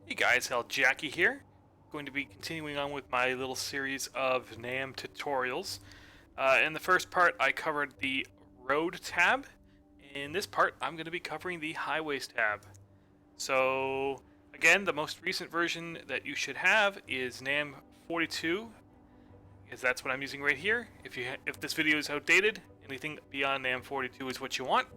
Hey guys, Jackie here. Going to be continuing on with my little series of NAM tutorials. In the first part, I covered the Road tab. In this part, I'm going to be covering the Highways tab. So, again, the most recent version that you should have is NAM 42, because that's what I'm using right here. If this video is outdated, anything beyond NAM 42 is what you want.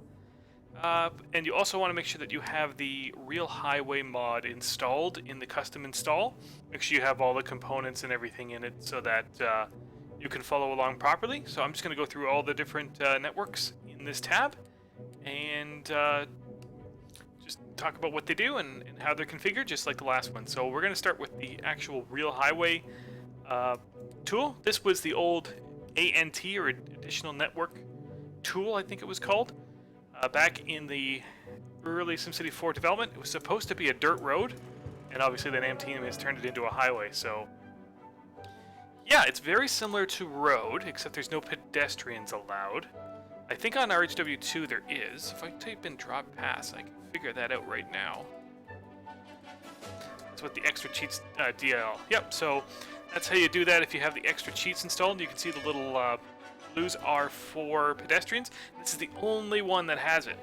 And you also want to make sure that you have the Real Highway mod installed in the custom install. Make sure you have all the components and everything in it so that you can follow along properly. So I'm just going to go through all the different networks in this tab and just talk about what they do and how they're configured, just like the last one. So we're going to start with the actual Real Highway tool. This was the old ANT, or Additional Network tool, I think it was called. Back in the early SimCity 4 development, it was supposed to be a dirt road, and obviously the NAM team has turned it into a highway, so... yeah, it's very similar to road, except there's no pedestrians allowed. I think on RHW2 there is. If I type in drop pass, I can figure that out right now. That's what the extra cheats DL. Yep, so that's how you do that if you have the extra cheats installed. You can see the little... blues are for pedestrians. This is the only one that has it.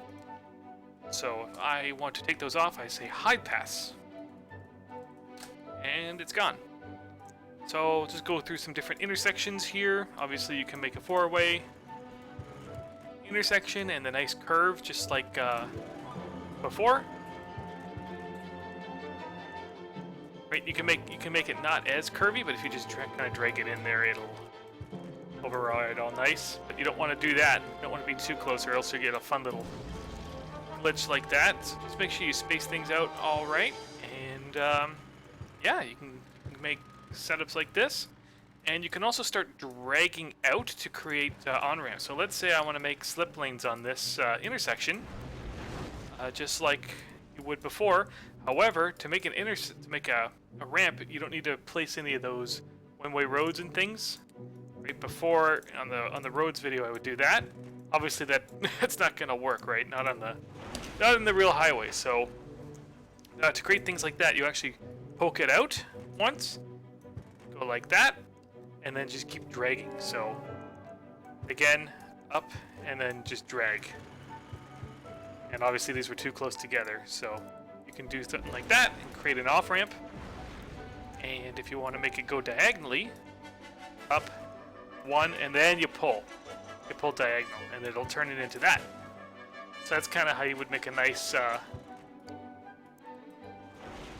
So if I want to take those off, I say hide pass. And it's gone. So just go through some different intersections here. Obviously you can make a four-way intersection and the nice curve just like before. Right, you can make it not as curvy, but if you just kind of drag it in there, it'll override all nice, but you don't want to do that. You don't want to be too close or else you get a fun little glitch like that. So just make sure you space things out all right, and yeah, you can make setups like this, and you can also start dragging out to create on-ramps. So let's say I want to make slip lanes on this intersection, just like you would before. However, to make a ramp, you don't need to place any of those one-way roads and things. Right before on the roads video, I would do that. Obviously, that's not gonna work, right? Not in the real highway. So to create things like that, you actually poke it out once, go like that, and then just keep dragging. So again, up and then just drag. And obviously, these were too close together, so you can do something like that and create an off ramp. And if you want to make it go diagonally, up. One, and then you pull diagonal, and it'll turn it into that. So that's kind of how you would make a nice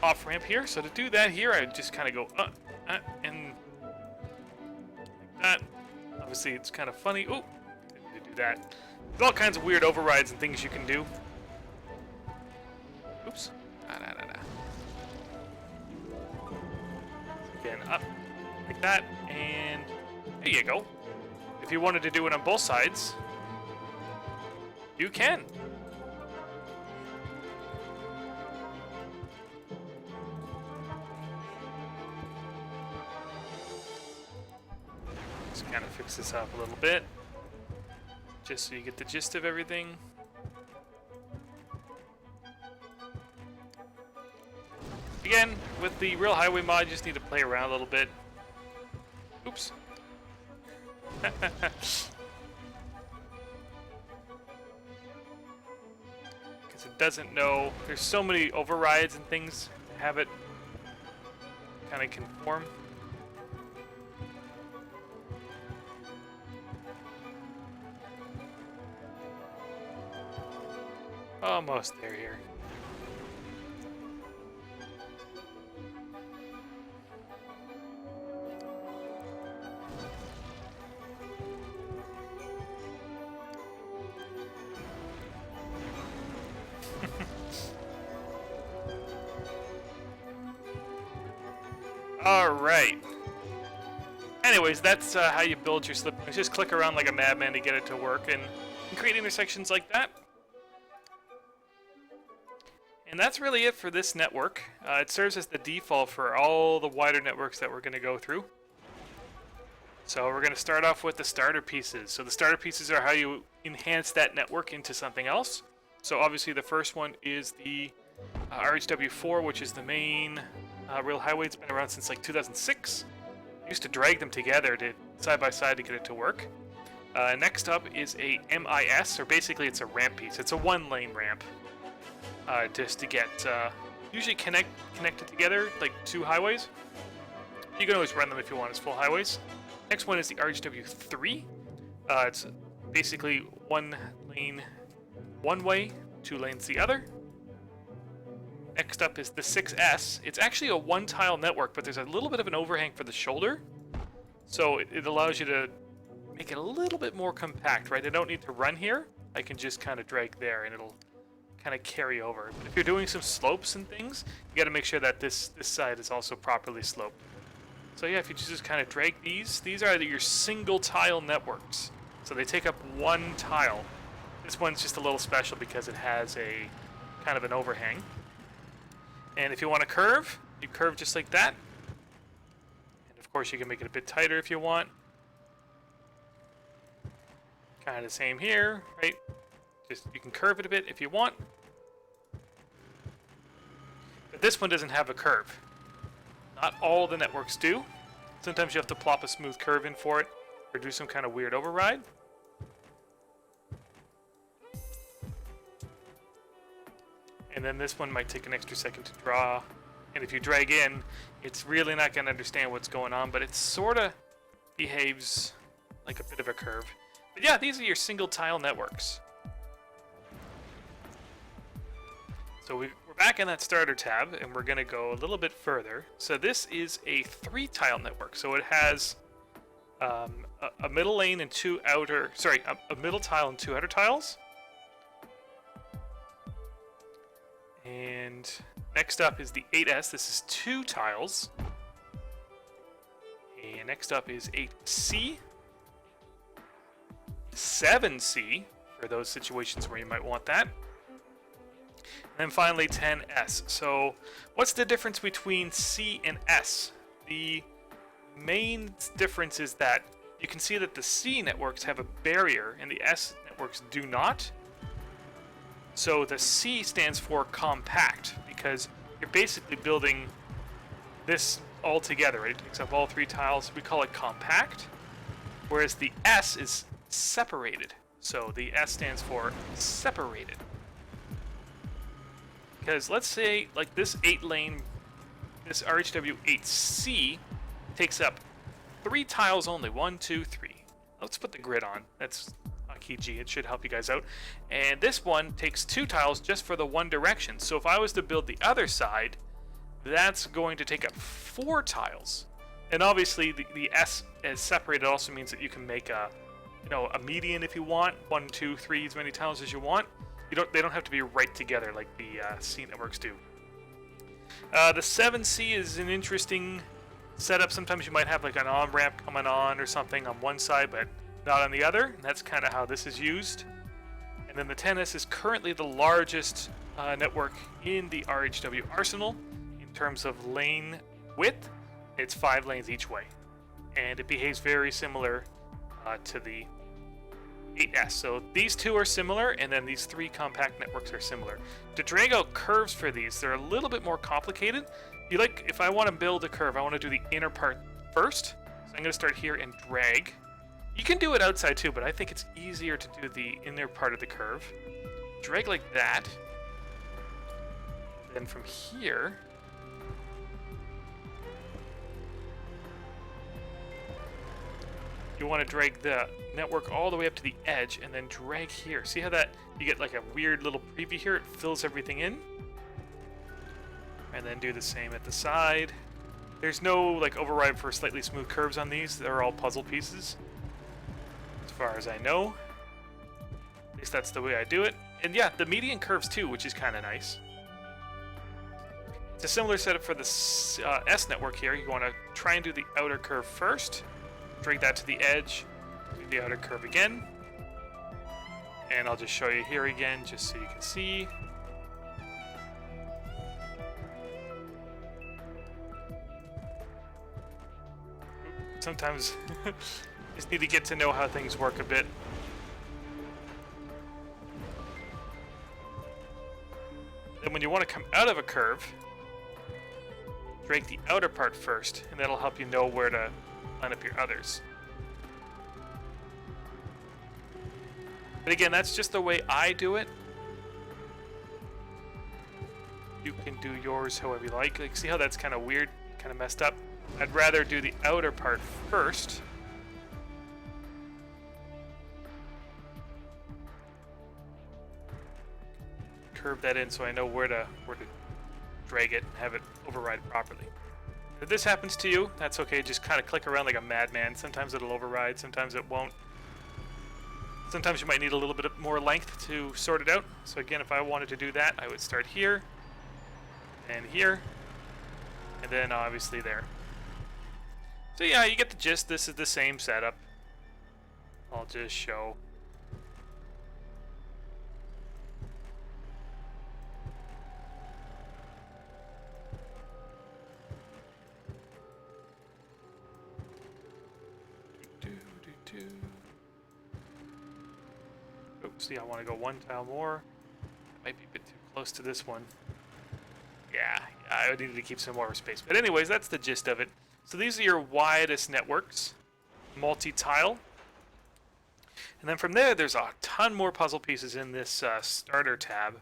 off ramp here. So to do that here, I would just kind of go and like that. Obviously, it's kind of funny. Ooh, to do that. There's all kinds of weird overrides and things you can do. Oops. Again, up like that, and there you go. If you wanted to do it on both sides, you can. Just kind of fix this up a little bit, just so you get the gist of everything. Again, with the Real Highway mod, you just need to play around a little bit. Oops. Because it doesn't know. There's so many overrides and things to have it kind of conform. Almost there here. Alright. Anyways, that's how you build your slip lanes. Just click around like a madman to get it to work and create intersections like that. And that's really it for this network. It serves as the default for all the wider networks that we're going to go through. So we're going to start off with the starter pieces. So the starter pieces are how you enhance that network into something else. So obviously the first one is the RHW4, which is the main rail highway. It's been around since like 2006. I used to drag them together side by side to get it to work. Next up is a MIS, or basically it's a ramp piece. It's a one-lane ramp, just to get usually connected together, like two highways. You can always run them if you want as full highways. Next one is the RHW3. It's basically one lane one way, two lanes the other. Next up is the 6S. It's actually a one-tile network, but there's a little bit of an overhang for the shoulder. So it allows you to make it a little bit more compact, right? I don't need to run here. I can just kind of drag there and it'll kind of carry over. But if you're doing some slopes and things, you got to make sure that this side is also properly sloped. So yeah, if you just kind of drag these are your single tile networks. So they take up one tile. This one's just a little special because it has a kind of an overhang. And if you want to curve, you curve just like that. And of course you can make it a bit tighter if you want. Kind of the same here, right? Just you can curve it a bit if you want. But this one doesn't have a curve. Not all the networks do. Sometimes you have to plop a smooth curve in for it or do some kind of weird override. And then this one might take an extra second to draw. And if you drag in, it's really not going to understand what's going on, but it sort of behaves like a bit of a curve. But yeah, these are your single tile networks. So we're back in that starter tab, and we're going to go a little bit further. So this is a 3-tile network. So it has a middle lane and two outer, a middle tile and two outer tiles. And next up is the 8S. This is 2 tiles. And next up is 8C. 7C, for those situations where you might want that. And then finally 10S. So what's the difference between C and S? The main difference is that you can see that the C networks have a barrier and the S networks do not. So the C stands for compact because you're basically building this all together, right? It takes up all 3 tiles. We call it compact. Whereas the S is separated. So the S stands for separated. Because let's say like this 8-lane, this RHW 8C takes up 3 tiles only. 1, 2, 3. Let's put the grid on. That's key G. It should help you guys out. And this one takes 2 tiles just for the one direction. So if I was to build the other side, that's going to take up 4 tiles. And obviously the S as separated also means that you can make a median if you want. 1, 2, 3, as many tiles as you want. They don't have to be right together like the C networks do. The 7C is an interesting setup. Sometimes you might have like an on-ramp coming on or something on one side, but not on the other. And that's kind of how this is used. And then the 10S is currently the largest network in the RHW arsenal in terms of lane width. It's 5 lanes each way, and it behaves very similar to the 8S. So these two are similar, and then these 3 compact networks are similar. To drag out curves for these, they're a little bit more complicated. If I want to build a curve, I want to do the inner part first. So I'm going to start here and drag. You can do it outside too, but I think it's easier to do the inner part of the curve. Drag like that. Then from here, you want to drag the network all the way up to the edge and then drag here. See how that you get like a weird little preview here? It fills everything in. And then do the same at the side. There's no like override for slightly smooth curves on these. They're all puzzle pieces, as far as I know. At least that's the way I do it. And yeah, the median curves too, which is kind of nice. It's a similar setup for the S network here. You want to try and do the outer curve first. Drag that to the edge, do the outer curve again. And I'll just show you here again, just so you can see. Sometimes just need to get to know how things work a bit. Then when you want to come out of a curve, drag the outer part first, and that'll help you know where to line up your others. But again, that's just the way I do it. You can do yours however you like. Like, see how that's kind of weird, kind of messed up? I'd rather do the outer part first. Curve that in so I know where to drag it and have it override properly. If this happens to you, that's okay. Just kind of click around like a madman. Sometimes it'll override, sometimes it won't. Sometimes you might need a little bit more length to sort it out. So again, if I wanted to do that, I would start here, and here, and then obviously there. So yeah, you get the gist. This is the same setup. I'll just show. See, I want to go one tile more. Might be a bit too close to this one. Yeah, I needed to keep some more space. But anyways, that's the gist of it. So these are your widest networks, multi-tile. And then from there, there's a ton more puzzle pieces in this starter tab.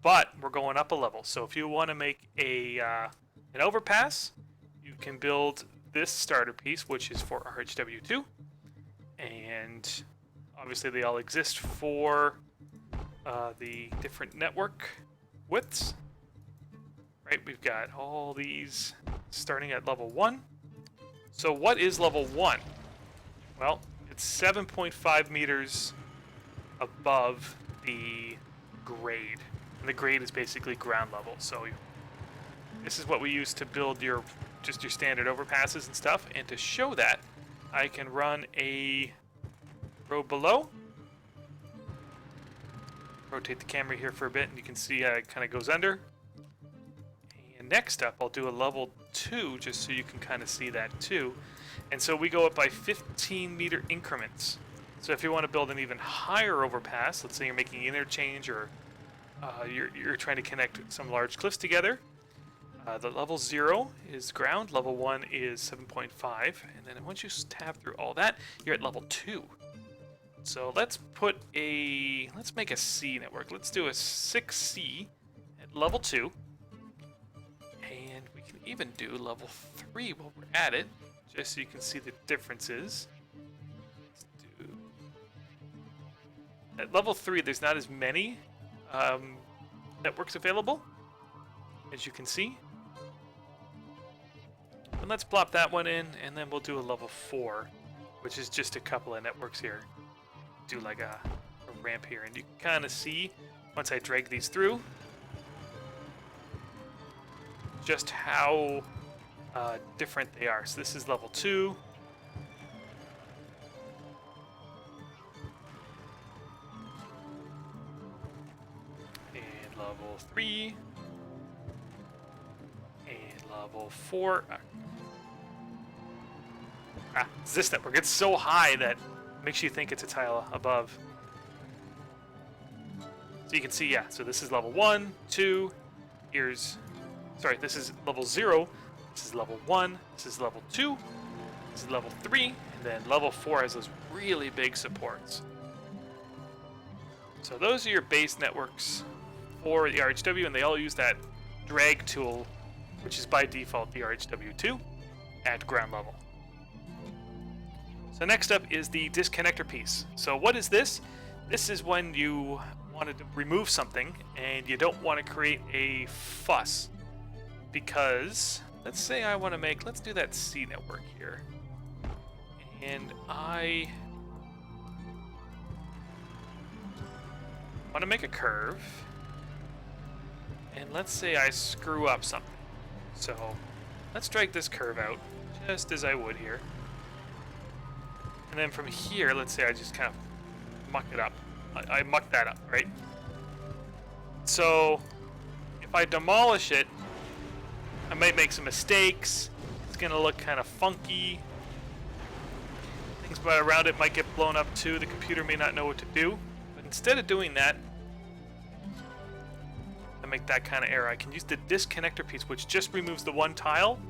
But we're going up a level. So if you want to make an overpass, you can build this starter piece, which is for RHW2. And obviously, they all exist for the different network widths. Right, we've got all these starting at level 1. So what is level 1? Well, it's 7.5 meters above the grade. And the grade is basically ground level. So this is what we use to build just your standard overpasses and stuff. And to show that, I can run a road below. Rotate the camera here for a bit and you can see how it kind of goes under. And next up I'll do a level 2 just so you can kind of see that too. And so we go up by 15 meter increments. So if you want to build an even higher overpass, let's say you're making an interchange or you're trying to connect some large cliffs together, the level 0 is ground, level 1 is 7.5, and then once you tab through all that, you're at level 2. So let's make a C network. Let's do a 6C at level 2. And we can even do level 3 while we're at it, just so you can see the differences. Let's do... At level 3, there's not as many networks available, as you can see. And let's plop that one in, and then we'll do a level 4, which is just a couple of networks here. Do like a ramp here, and you can kind of see once I drag these through just how different they are. So this is level 2. And level 3. And level 4. It's this network. It's so high that makes you think it's a tile above. So you can see, yeah, so this is level 1, 2, sorry, this is level 0, this is level 1, this is level 2, this is level 3, and then level 4 has those really big supports. So those are your base networks for the RHW, and they all use that drag tool, which is by default the RHW2 at ground level. So next up is the disconnector piece. So what is this? This is when you wanted to remove something and you don't want to create a fuss. Because, let's say I want to let's do that C network here. And I want to make a curve. And let's say I screw up something. So let's drag this curve out, just as I would here. And then from here, let's say I just kind of muck it up. I muck that up, right? So if I demolish it, I might make some mistakes. It's gonna look kind of funky. Things around it might get blown up too. The computer may not know what to do. But instead of doing that, the make that kind of error. I can use the disconnector piece, which just removes the one tile,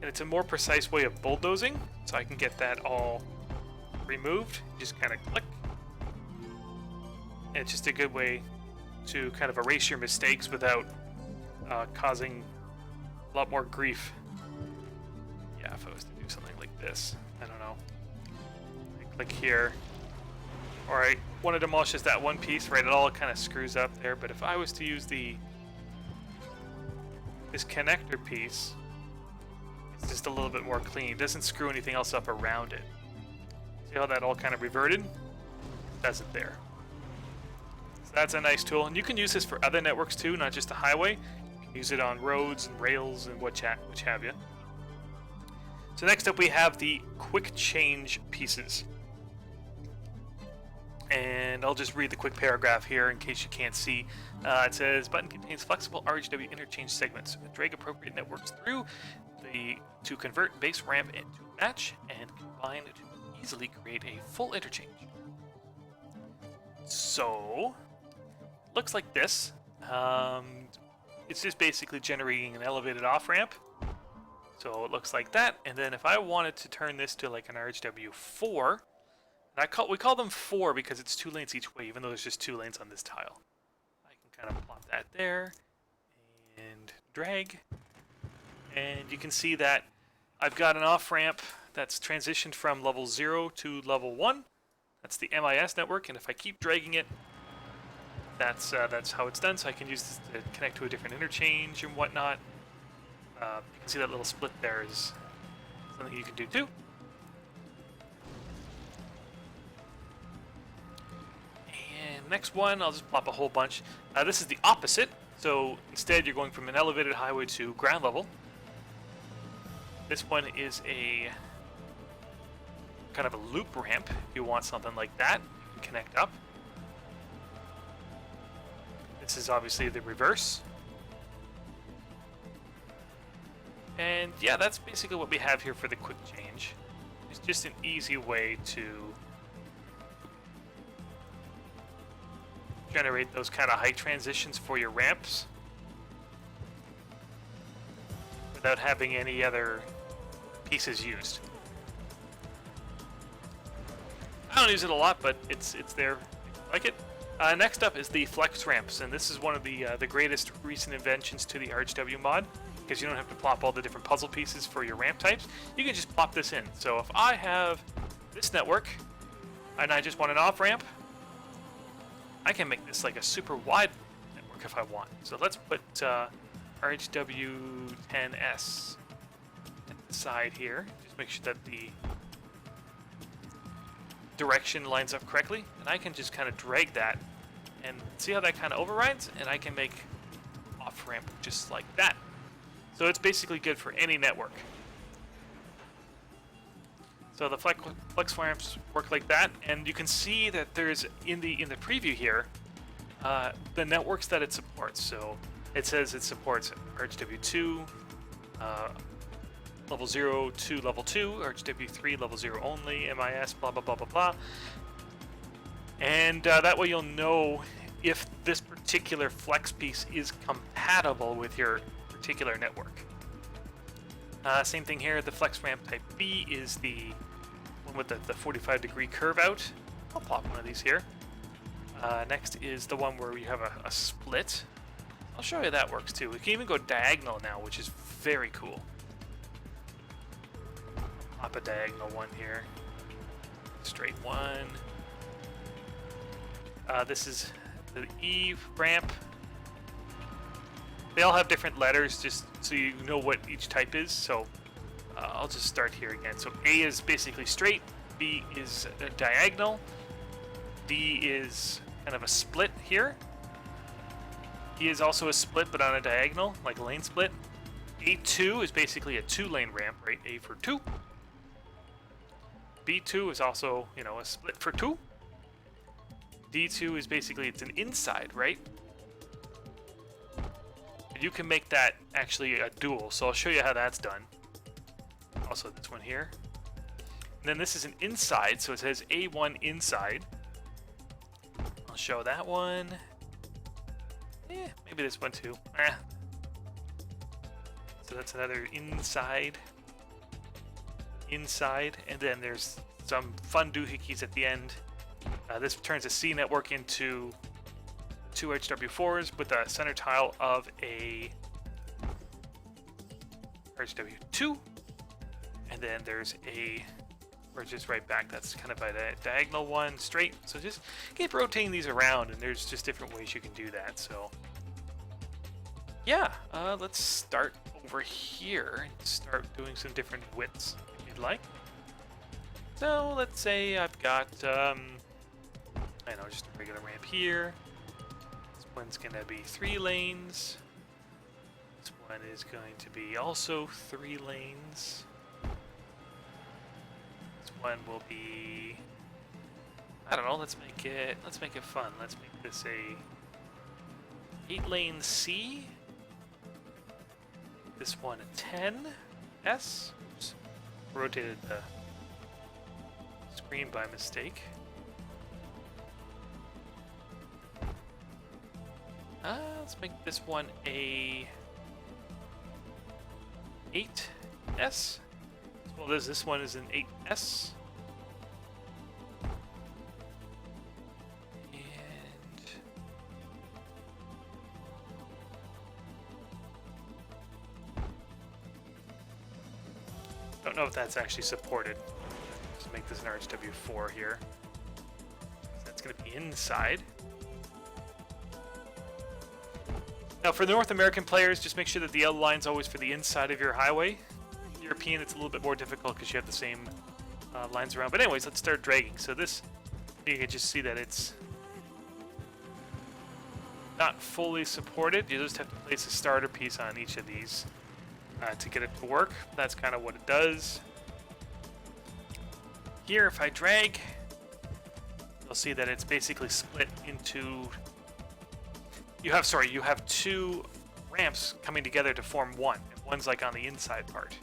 and it's a more precise way of bulldozing, so I can get that all removed. Just kind of click. And it's just a good way to kind of erase your mistakes without causing a lot more grief. Yeah, if I was to do something like this, I don't know. I click here. Or I want to demolish just that one piece, right? It all kind of screws up there. But if I was to use this connector piece, it's just a little bit more clean. It doesn't screw anything else up around it. See how that all kind of reverted? Doesn't there. So that's a nice tool. And you can use this for other networks too, not just the highway. You can use it on roads and rails and which have you. So next up we have the quick change pieces. And I'll just read the quick paragraph here in case you can't see. It says, button contains flexible RHW interchange segments. Drag appropriate networks through to convert base ramp into match and combine to easily create a full interchange. So, looks like this. It's just basically generating an elevated off ramp. So it looks like that. And then if I wanted to turn this to like an RHW4, we call them 4 because it's 2 lanes each way, even though there's just 2 lanes on this tile. I can kind of plop that there and drag. And you can see that I've got an off-ramp that's transitioned from level 0 to level 1. That's the MIS network, and if I keep dragging it, that's how it's done. So I can use this to connect to a different interchange and whatnot. You can see that little split there is something you can do too. Next one, I'll just plop a whole bunch. This is the opposite. So instead, you're going from an elevated highway to ground level. This one is a kind of a loop ramp. If you want something like that, you can connect up. This is obviously the reverse. And yeah, that's basically what we have here for the quick change. It's just an easy way to generate those kind of height transitions for your ramps without having any other pieces used. I don't use it a lot, but it's there if you like it. Next up is the flex ramps, and this is one of the greatest recent inventions to the RHW mod, because you don't have to plop all the different puzzle pieces for your ramp types. You can just plop this in. So if I have this network and I just want an off ramp, I can make this like a super wide network if I want. So let's put RHW10S at the side here. Just make sure that the direction lines up correctly. And I can just kind of drag that and see how that kind of overrides. And I can make off ramp just like that. So it's basically good for any network. So the flex ramps work like that, and you can see that there's in the preview here the networks that it supports. So it says it supports RHW2, level 0 to level 2, RHW3 level 0 only, MIS, blah blah blah blah blah. And that way you'll know if this particular flex piece is compatible with your particular network. Same thing here, the flex ramp type B is the one with the 45-degree curve out. I'll plop one of these here. Next is the one where you have a split. I'll show you that works too. We can even go diagonal now, which is very cool. Plop a diagonal one here. Straight one. This is the E ramp. They all have different letters, just so you know what each type is. So I'll just start here again. So A is basically straight, B is a diagonal, D is kind of a split here, E is also a split but on a diagonal, like a lane split. A2 is basically a 2-lane ramp, right? A for 2. B2 is also, you know, a split for 2. D2 is basically, it's an inside, right? You can make that actually a dual, so I'll show you how that's done. Also this one here. And then this is an inside, so it says A1 inside. I'll show that one. Maybe could be this one too. Eh. So that's another inside, and then there's some fun doohickeys at the end. This turns a C network into 2 HW4s with a center tile of a HW2, and then there's a just right back. That's kind of a diagonal one straight. So just keep rotating these around, and there's just different ways you can do that. So yeah, let's start over here and start doing some different widths if you'd like. So let's say I've got I know, just a regular ramp here. This one's gonna be 3 lanes. This one is going to be also 3 lanes. One will be, I don't know, let's make it fun. Let's make this a 8-lane C. This one a 10 S. Oops. Rotated the screen by mistake. Let's make this one a 8S. Well, this one is an 8S. And don't know if that's actually supported. Let's make this an RHW4 here. That's going to be inside. Now, for the North American players, just make sure that the L line's always for the inside of your highway. European, it's a little bit more difficult because you have the same lines around. But anyways, let's start dragging. So this, you can just see that it's not fully supported. You just have to place a starter piece on each of these to get it to work. That's kind of what it does. Here, if I drag, you'll see that it's basically split into... You have 2 ramps coming together to form one. And one's like on the inside part.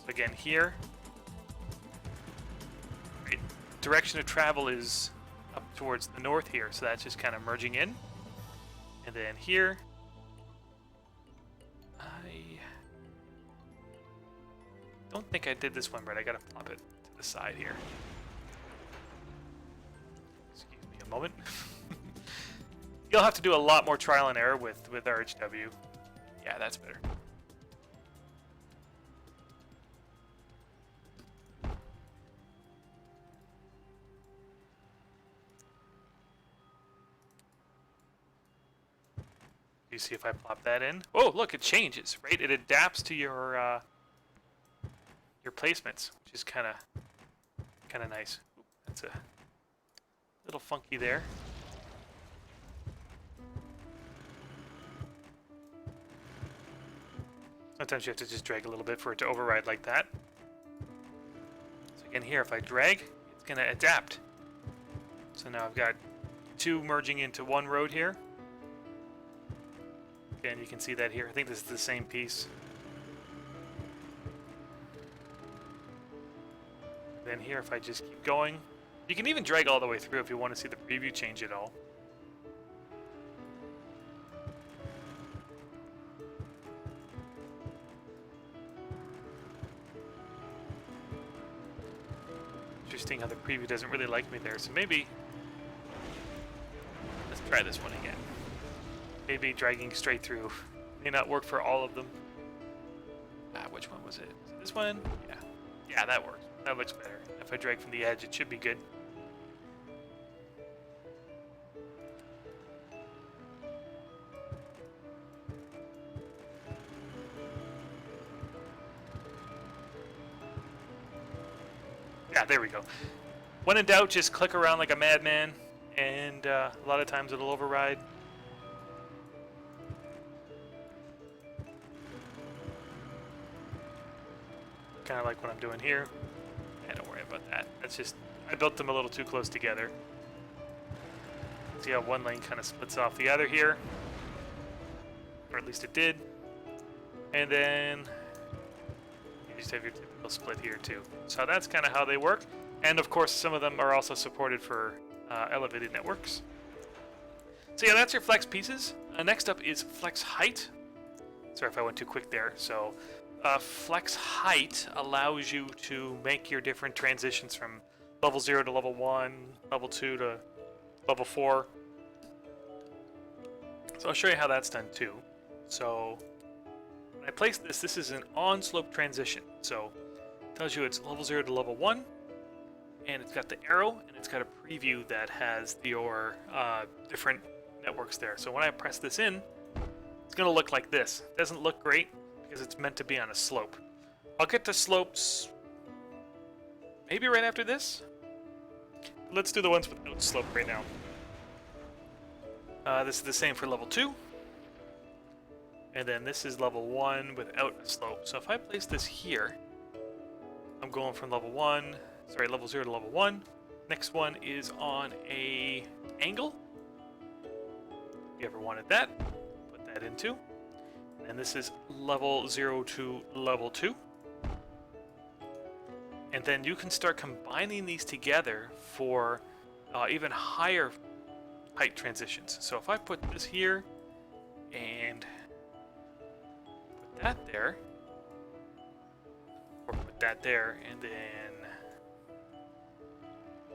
Again, here, right, direction of travel is up towards the north here, so that's just kind of merging in. And then here, I don't think I did this one right. I gotta plop it to the side here. Excuse me a moment. You'll have to do a lot more trial and error with RHW. Yeah, that's better. You see if I plop that in. Oh, look, it changes, right? It adapts to your placements, which is kind of nice. Ooh, that's a little funky there. Sometimes you have to just drag a little bit for it to override like that. So again, here, if I drag, it's going to adapt. So now I've got 2 merging into 1 road here. And you can see that here. I think this is the same piece. Then here, if I just keep going, you can even drag all the way through if you want to see the preview change at all. Interesting how the preview doesn't really like me there, so maybe let's try this one again. Maybe dragging straight through may not work for all of them. Which one was it? Was it this one? Yeah. Yeah, that works. That looks better. If I drag from the edge, it should be good. Yeah, there we go. When in doubt, just click around like a madman, and a lot of times it'll override. Kind of like what I'm doing here. Yeah, don't worry about that. That's just, I built them a little too close together. See how one lane kind of splits off the other here? Or at least it did. And then you just have your typical split here too. So that's kind of how they work. And of course, some of them are also supported for elevated networks. So yeah, that's your flex pieces. Next up is flex height. Sorry if I went too quick there. So flex height allows you to make your different transitions from level 0 to level 1, level 2 to level 4. So I'll show you how that's done too. So when I place this, this is an on-slope transition. So it tells you it's level 0 to level 1, and it's got the arrow, and it's got a preview that has your different networks there. So when I press this in, it's going to look like this. It doesn't look great because it's meant to be on a slope. I'll get to slopes maybe right after this. Let's do the ones without slope right now. This is the same for level 2. And then this is level 1 without a slope. So if I place this here, I'm going from level 0 to level 1. Next one is on a angle. If you ever wanted that, put that into. And this is level 0 to level 2. And then you can start combining these together for even higher height transitions. So if I put this here and put that there, or put that there, and then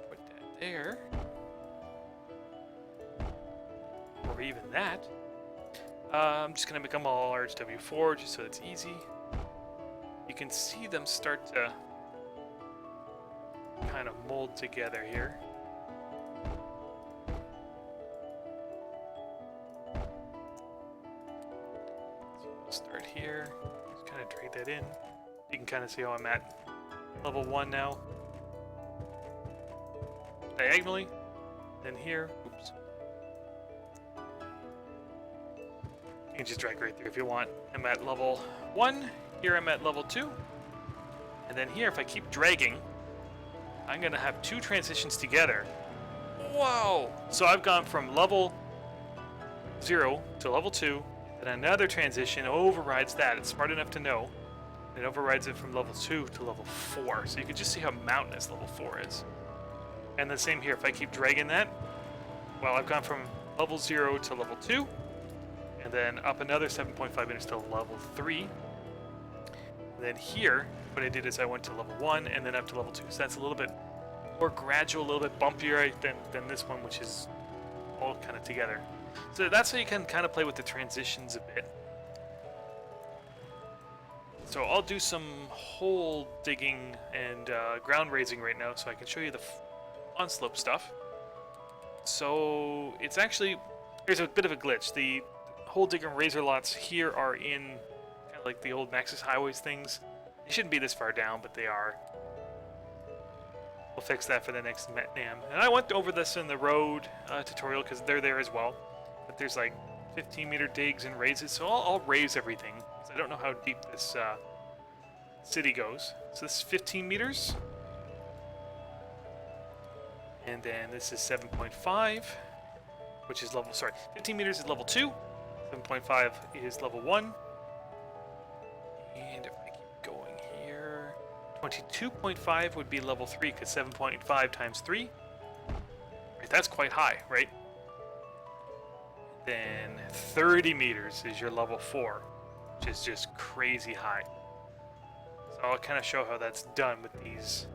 put that there, or even that, I'm just going to make them all RHW4 just so it's easy. You can see them start to kind of mold together here. So we'll start here, just kind of drag that in. You can kind of see how I'm at level 1 now. Diagonally, then here, oops. You can just drag right through if you want. I'm at level 1, here I'm at level 2. And then here, if I keep dragging, I'm gonna have 2 transitions together. Whoa! So I've gone from level 0 to level 2, then another transition overrides that. It's smart enough to know. It overrides it from level 2 to level 4. So you can just see how mountainous level 4 is. And the same here, if I keep dragging that, well, I've gone from level 0 to level 2, and then up another 7.5 meters to level 3. And then here, what I did is I went to level 1 and then up to level 2. So that's a little bit more gradual, a little bit bumpier than this one, which is all kind of together. So that's how you can kind of play with the transitions a bit. So I'll do some hole digging and ground raising right now so I can show you the on-slope stuff. So it's actually, there's a bit of a glitch. The hole digger and razor lots here are in kind of like the old Maxis highways things. They shouldn't be this far down, but they are. We'll fix that for the next NAM. And I went over this in the road tutorial because they're there as well. But there's like 15-meter digs and raises, so I'll raise everything. Because I don't know how deep this city goes. So this is 15 meters. And then this is 7.5, which is level, 15 meters is level 2. 7.5 is level 1. And if I keep going here, 22.5 would be level 3, because 7.5 times 3. Right, that's quite high, right? Then 30 meters is your level 4, which is just crazy high. So I'll kind of show how that's done with these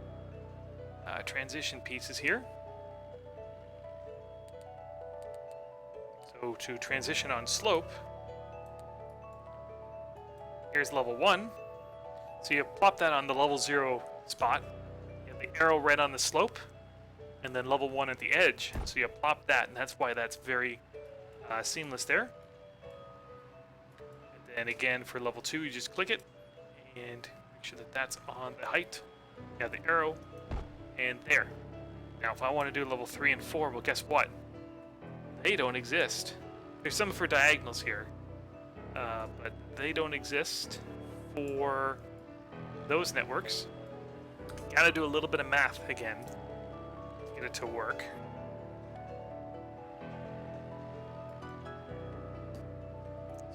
transition pieces here. So to transition on slope, here's level 1. So you plop that on the level 0 spot. You have the arrow right on the slope, and then level 1 at the edge. So you plop that, and that's why that's very seamless there. And then again for level 2, you just click it and make sure that that's on the height. You have the arrow, and there. Now if I want to do level 3 and 4, well, guess what? They don't exist. There's some for diagonals here, but they don't exist for those networks. Gotta do a little bit of math again to get it to work.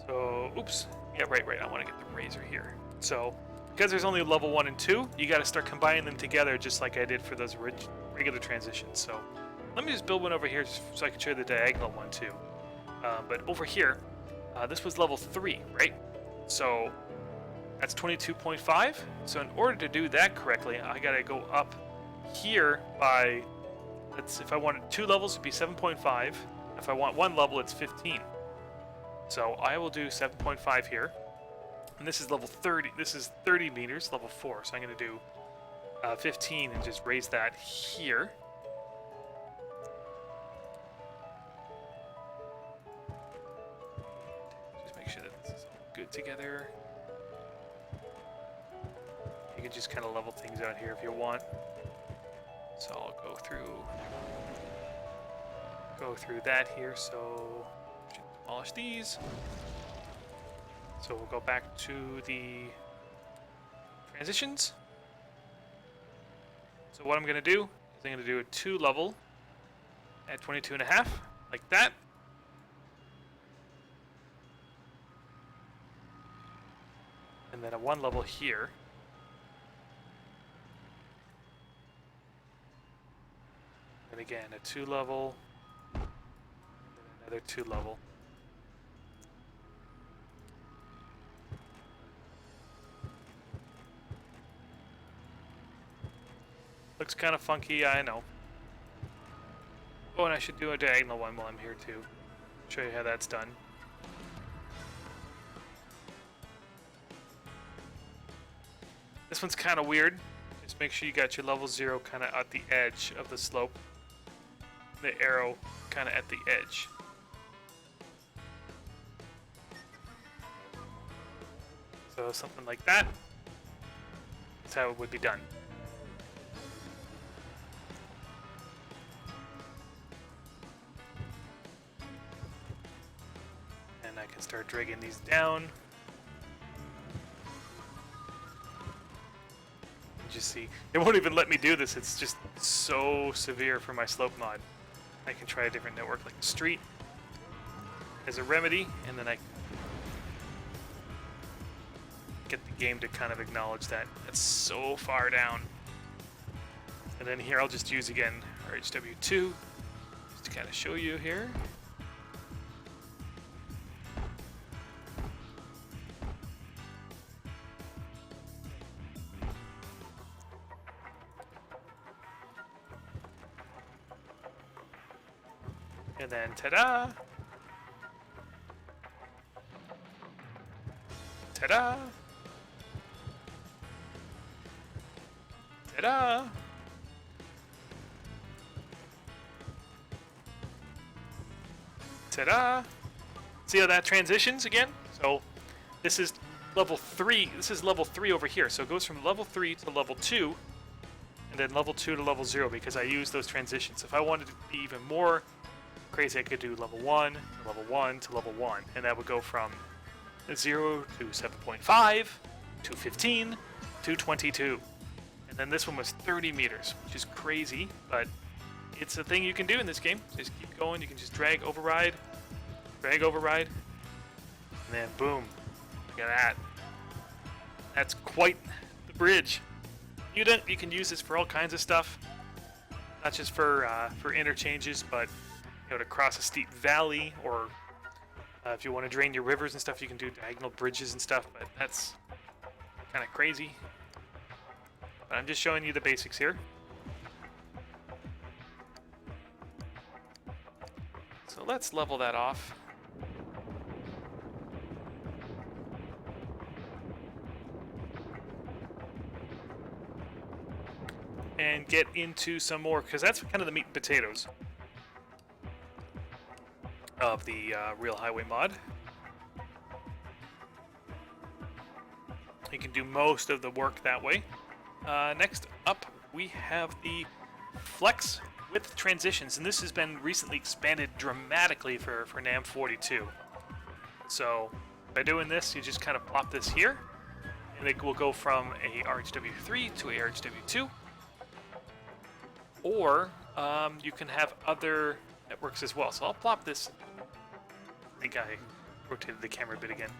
So, oops. Yeah, right. I want to get the razor here. So, because there's only level 1 and 2, you got to start combining them together just like I did for those regular transitions. So, let me just build one over here so I can show you the diagonal one too. But over here, This was level 3, right? So that's 22.5. So in order to do that correctly, I gotta go up here by, if I wanted 2 levels, it'd be 7.5. If I want 1 level, it's 15. So I will do 7.5 here. And this is level 30. This is 30 meters, level 4. So I'm gonna do 15 and just raise that here. Just make sure that this is all good together. You can just kind of level things out here if you want. So I'll go through that here. So demolish these. So we'll go back to the transitions. So what I'm going to do is I'm going to do a 2 level at 22.5, like that. And then a 1 level here. And again, a 2 level, and then another 2 level. Looks kind of funky, I know. Oh, and I should do a diagonal one while I'm here too. Show you how that's done. This one's kind of weird. Just make sure you got your level 0 kind of at the edge of the slope. The arrow kind of at the edge. So something like that. That's how it would be done. And I can start dragging these down. You just see, it won't even let me do this. It's just so severe for my slope mod. I can try a different network like street as a remedy, and then I get the game to kind of acknowledge that it's so far down. And then here I'll just use again RHW2 just to kind of show you here. And then ta-da! Ta-da! Ta-da! Ta-da! See how that transitions again? So this is level 3. This is level 3 over here. So it goes from level 3 to level 2, and then level 2 to level 0 because I use those transitions. If I wanted to be even more crazy, I could do level 1 to level 1 to level 1, and that would go from 0 to 7.5 to 15 to 22. And then this one was 30 meters, which is crazy, but it's a thing you can do in this game. Just keep going. You can just drag, override, and then boom. Look at that. That's quite the bridge. You can use this for all kinds of stuff, not just for interchanges, but to cross a steep valley, or if you want to drain your rivers and stuff, you can do diagonal bridges and stuff, but that's kind of crazy. But I'm just showing you the basics here. So let's level that off. And get into some more, because that's kind of the meat and potatoes of the Real Highway mod. You can do most of the work that way. Next up, we have the Flex with transitions, and this has been recently expanded dramatically for NAM 42. So by doing this, you just kind of plop this here, and it will go from a RHW3 to a RHW2. Or you can have other networks as well. So I'll plop this. I think I rotated the camera a bit again.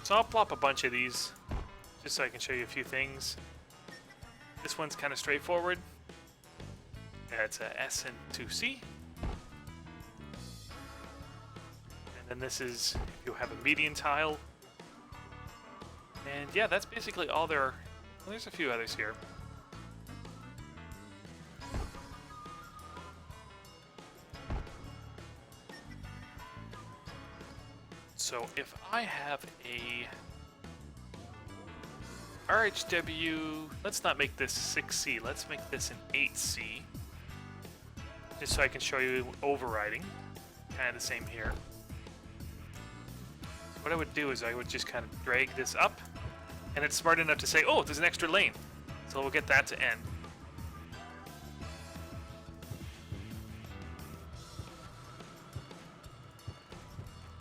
So I'll plop a bunch of these just so I can show you a few things. This one's kind of straightforward. Yeah, it's a S and 2C. And then then this is if you have a median tile. And yeah, that's basically all there are. Well, there's a few others here. So if I have a RHW, let's not make this 6C, let's make this an 8C. Just so I can show you overriding. Kind of the same here. So what I would do is I would just kind of drag this up, and it's smart enough to say, oh, there's an extra lane. So we'll get that to end.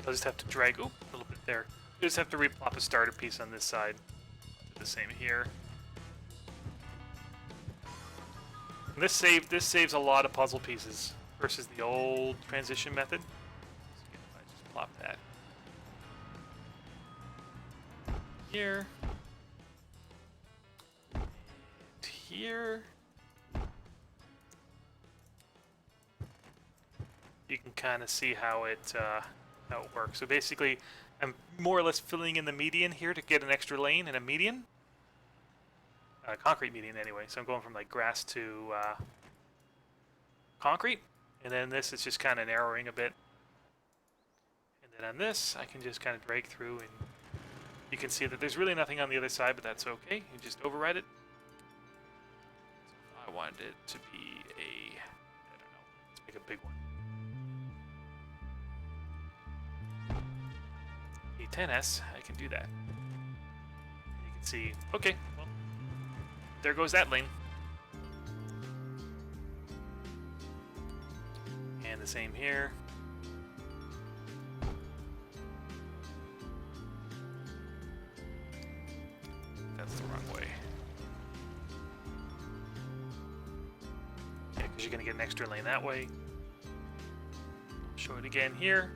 I'll just have to drag, oop, a little bit there. You just have to replop a starter piece on this side. Do the same here. And this saves a lot of puzzle pieces versus the old transition method. So if I just plop that here, and here, you can kind of see how it works. So basically, I'm more or less filling in the median here to get an extra lane and a median. Concrete median anyway, so I'm going from like grass to concrete, and then this is just kind of narrowing a bit. And then on this, I can just kind of drag through, and you can see that there's really nothing on the other side, but that's okay. You just override it. So if I wanted it to be a, I don't know, let's make a big one. A10S, I can do that. You can see, okay, well, there goes that lane. And the same here. That's the wrong way. Yeah, because you're going to get an extra lane that way. Show it again here.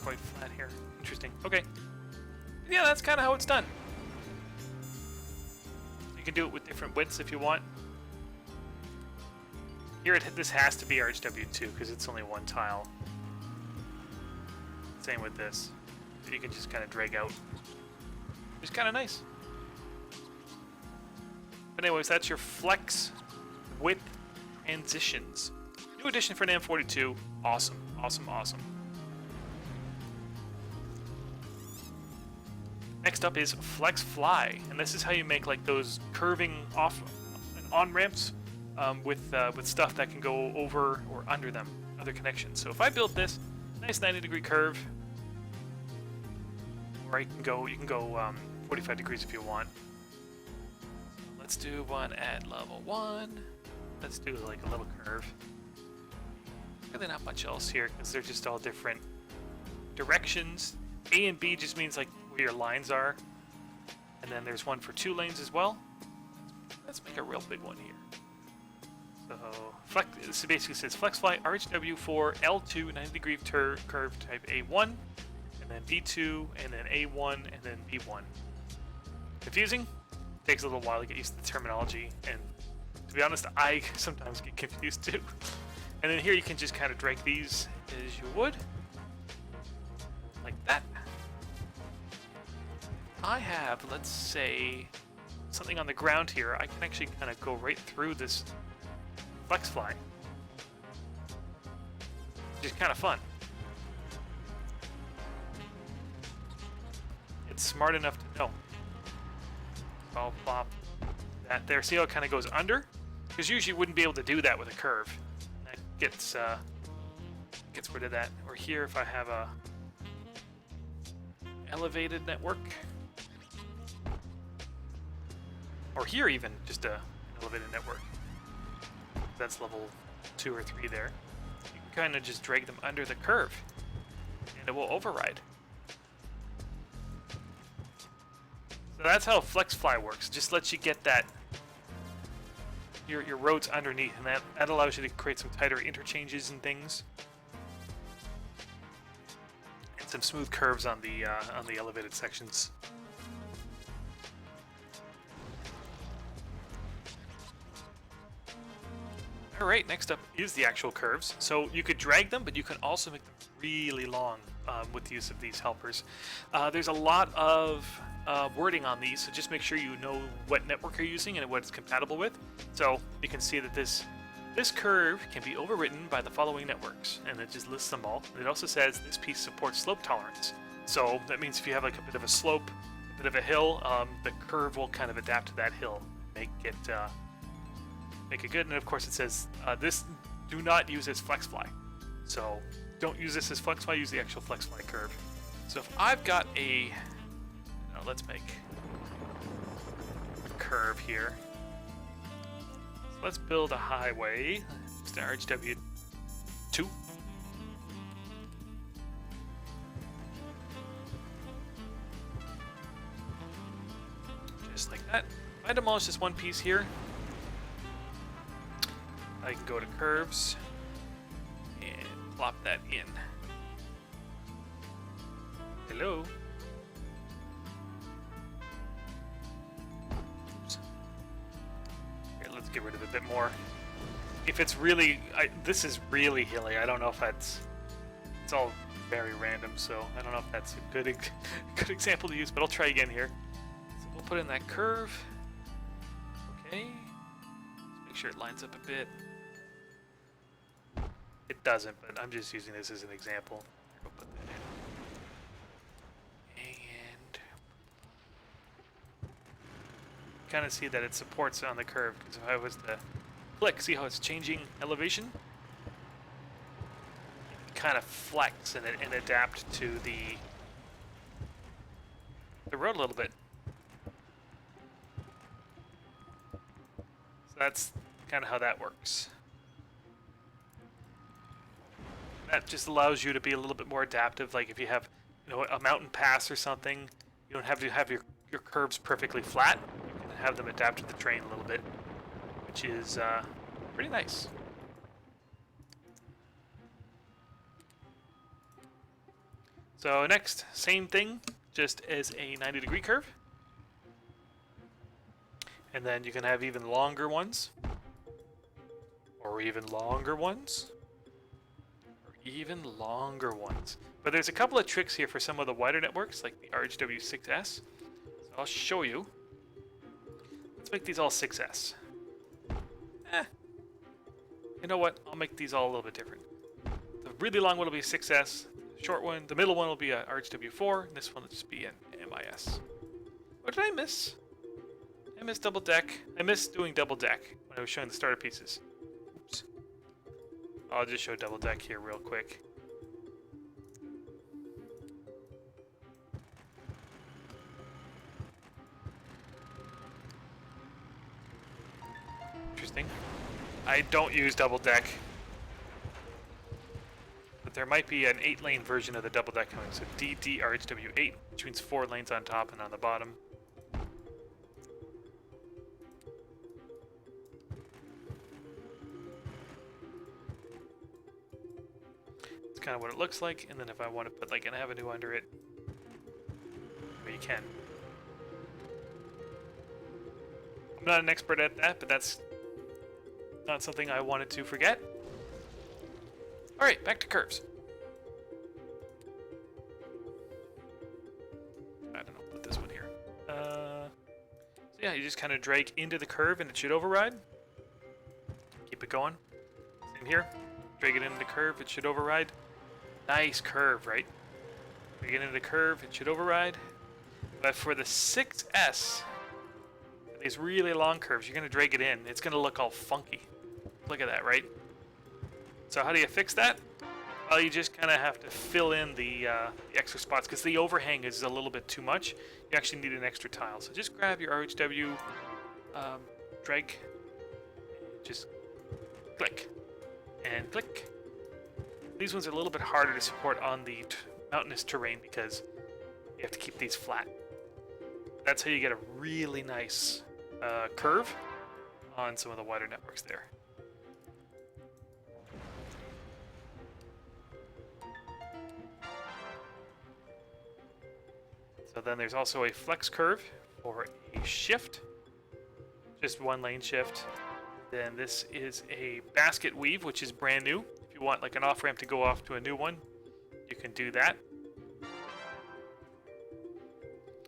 Quite flat here. Interesting. Okay. Yeah, that's kind of how it's done. You can do it with different widths if you want. Here, this has to be RHW2 because it's only one tile. Same with this. So you can just kind of drag out. It's kind of nice. But anyways, that's your flex width transitions. New addition for NAM 42. Awesome. Awesome, awesome. Next up is Flex Fly, and this is how you make like those curving off and on ramps with stuff that can go over or under them, other connections. So if I build this nice 90-degree curve, or you can go 45 degrees if you want. Let's do one at level 1. Let's do like a little curve. Really not much else here because they're just all different directions. A and B just means like where your lines are, and then there's one for 2 lanes as well. Let's make a real big one here. So this basically says FlexFly RHW for L2 90-degree curve type A1, and then B2, and then A1, and then B1. Confusing? Takes a little while to get used to the terminology, and to be honest, I sometimes get confused too. And then here you can just kind of drag these as you would, like that. I have, let's say, something on the ground here. I can actually kind of go right through this FlexFly, which is kind of fun. It's smart enough to know. So I'll plop that there. See how it kind of goes under? Because usually you wouldn't be able to do that with a curve. That gets rid of that. Or here, if I have a elevated network, or here even just an elevated network. That's level 2 or 3 there. You can kind of just drag them under the curve, and it will override. So that's how FlexFly works. It just lets you get that your roads underneath, and that allows you to create some tighter interchanges and things, and some smooth curves on the elevated sections. Alright, next up is the actual curves. So you could drag them, but you can also make them really long with the use of these helpers. There's a lot of wording on these, so just make sure you know what network you're using and what it's compatible with. So you can see that this curve can be overwritten by the following networks, and it just lists them all. And it also says this piece supports slope tolerance. So that means if you have like a bit of a slope, a bit of a hill, the curve will kind of adapt to that hill, make it good. And of course it says this do not use as FlexFly. So don't use this as FlexFly, use the actual FlexFly curve. So if I've got let's make a curve here. So let's build a highway. Just an RHW2. Just like that. If I demolish this one piece here, I can go to curves and plop that in. Hello. Oops. Here, let's get rid of a bit more. If it's really, this is really hilly. I don't know if it's all very random, so I don't know if that's a good example to use, but I'll try again here. So we'll put in that curve. Okay. Let's make sure it lines up a bit. It doesn't, but I'm just using this as an example. We'll put that in. And kind of see that it supports on the curve, because if I was to click, see how it's changing elevation? It kind of flex and adapt to the road a little bit. So that's kind of how that works. That just allows you to be a little bit more adaptive. Like if you have, a mountain pass or something, you don't have to have your curves perfectly flat. You can have them adapt to the terrain a little bit, which is pretty nice. So next, same thing, just as a 90-degree curve. And then you can have even longer ones, or even longer ones. Even longer ones. But there's a couple of tricks here for some of the wider networks, like the RHW6S. So I'll show you. Let's make these all 6S. You know what? I'll make these all a little bit different. The really long one will be a 6S. The short one, the middle one will be a RHW4. And this one will just be an MIS. What did I miss? I missed double deck. I missed doing double deck when I was showing the starter pieces. Oops. I'll just show double deck here real quick. Interesting. I don't use double deck, but there might be an 8-lane version of the double deck coming. So DDRHW8, which means 4 lanes on top and on the bottom. Kind of what it looks like, and then if I want to put like an avenue under it, you can. I'm not an expert at that, but that's not something I wanted to forget. Alright, back to curves. I don't know, put this one here. So yeah, you just kind of drag into the curve and it should override. Keep it going. Same here. Drag it into the curve, it should override. Nice curve, right? We get into the curve, it should override. But for the 6S, these really long curves, you're going to drag it in. It's going to look all funky. Look at that, right? So how do you fix that? Well, you just kind of have to fill in the extra spots, because the overhang is a little bit too much. You actually need an extra tile. So just grab your RHW, drag, just click, and click. These ones are a little bit harder to support on the mountainous terrain because you have to keep these flat. That's how you get a really nice curve on some of the wider networks there. So then there's also a flex curve for a shift, just 1 lane shift. Then this is a basket weave, which is brand new. If you want like an off-ramp to go off to a new one, you can do that.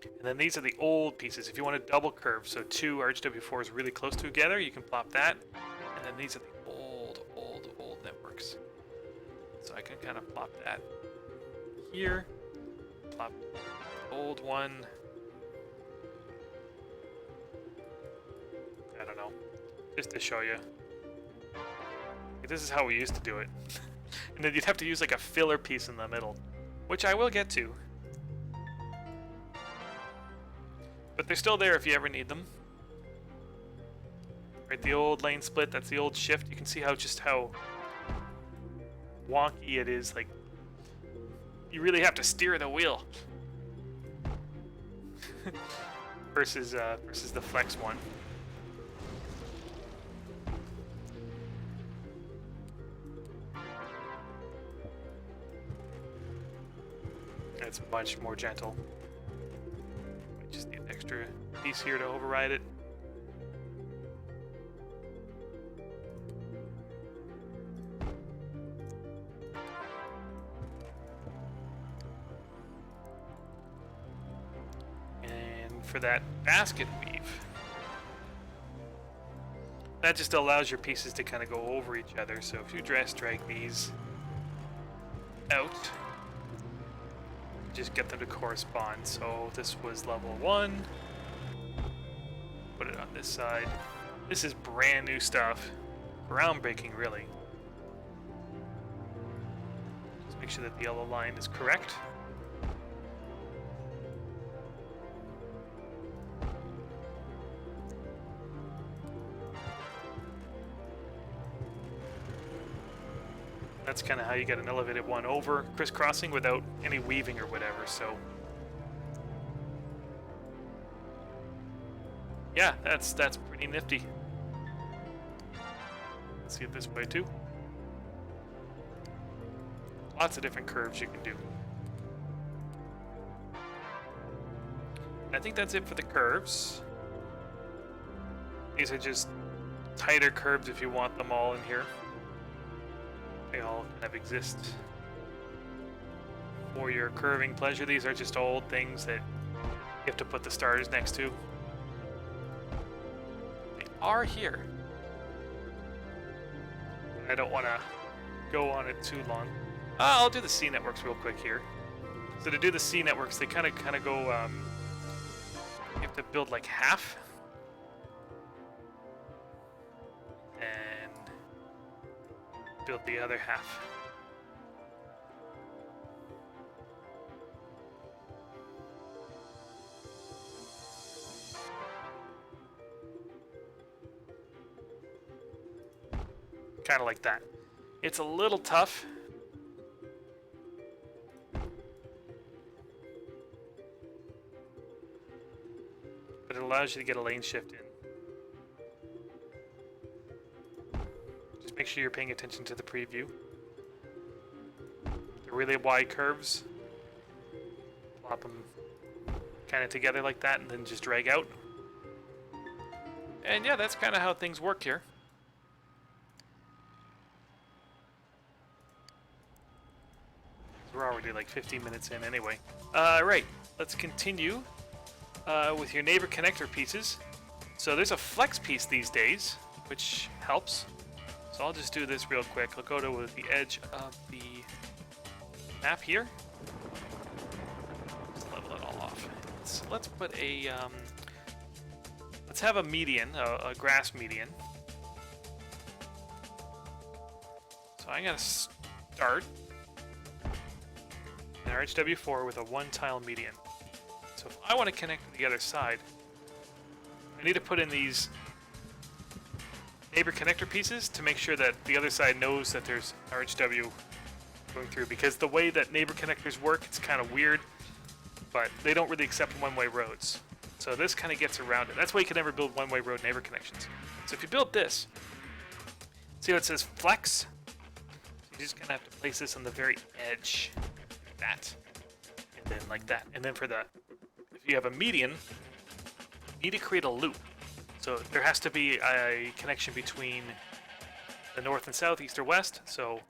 And then these are the old pieces. If you want a double curve, so two RHW4s really close together, you can plop that. And then these are the old networks. So I can kind of plop that here, plop the old one. I don't know, just to show you. This is how we used to do it. And then you'd have to use like a filler piece in the middle, which I will get to. But they're still there if you ever need them. Right, the old lane split, that's the old shift. You can see how wonky it is. Like, you really have to steer the wheel. versus the flex one. It's much more gentle. I just need an extra piece here to override it. And for that basket weave, that just allows your pieces to kind of go over each other. So if you drag these out, just get them to correspond. So this was level 1. Put it on this side. This is brand new stuff. Groundbreaking, really. Just make sure that the yellow line is correct. That's kind of how you get an elevated one over crisscrossing without any weaving or whatever, so. Yeah, that's pretty nifty. Let's see it this way too. Lots of different curves you can do. I think that's it for the curves. These are just tighter curves if you want them all in here. They all kind of exist for your curving pleasure. These are just old things that you have to put the stars next to. They are here. I don't want to go on it too long. I'll do the C networks real quick here. So to do the C networks, they kind of go. You have to build like half. Build the other half. Kind of like that. It's a little tough. But it allows you to get a lane shift in. Make sure you're paying attention to the preview. The really wide curves, plop them kind of together like that and then just drag out. And yeah, that's kind of how things work here. We're already like 15 minutes in anyway. Right, let's continue with your neighbor connector pieces. So there's a flex piece these days, which helps. So I'll just do this real quick. I'll go to the edge of the map here. Just level it all off. Let's put a let's have a median, a grass median. So I'm gonna start an RHW4 with a 1-tile median. So if I want to connect to the other side, I need to put in these neighbor connector pieces to make sure that the other side knows that there's RHW going through, because the way that neighbor connectors work, it's kind of weird, but they don't really accept one-way roads. So this kind of gets around it. That's why you can never build one-way road neighbor connections. So if you build this, see how it says flex? So you just kind of have to place this on the very edge, like that, and then like that. And then for the, if you have a median, you need to create a loop. So there has to be a connection between the north and south, east or west. So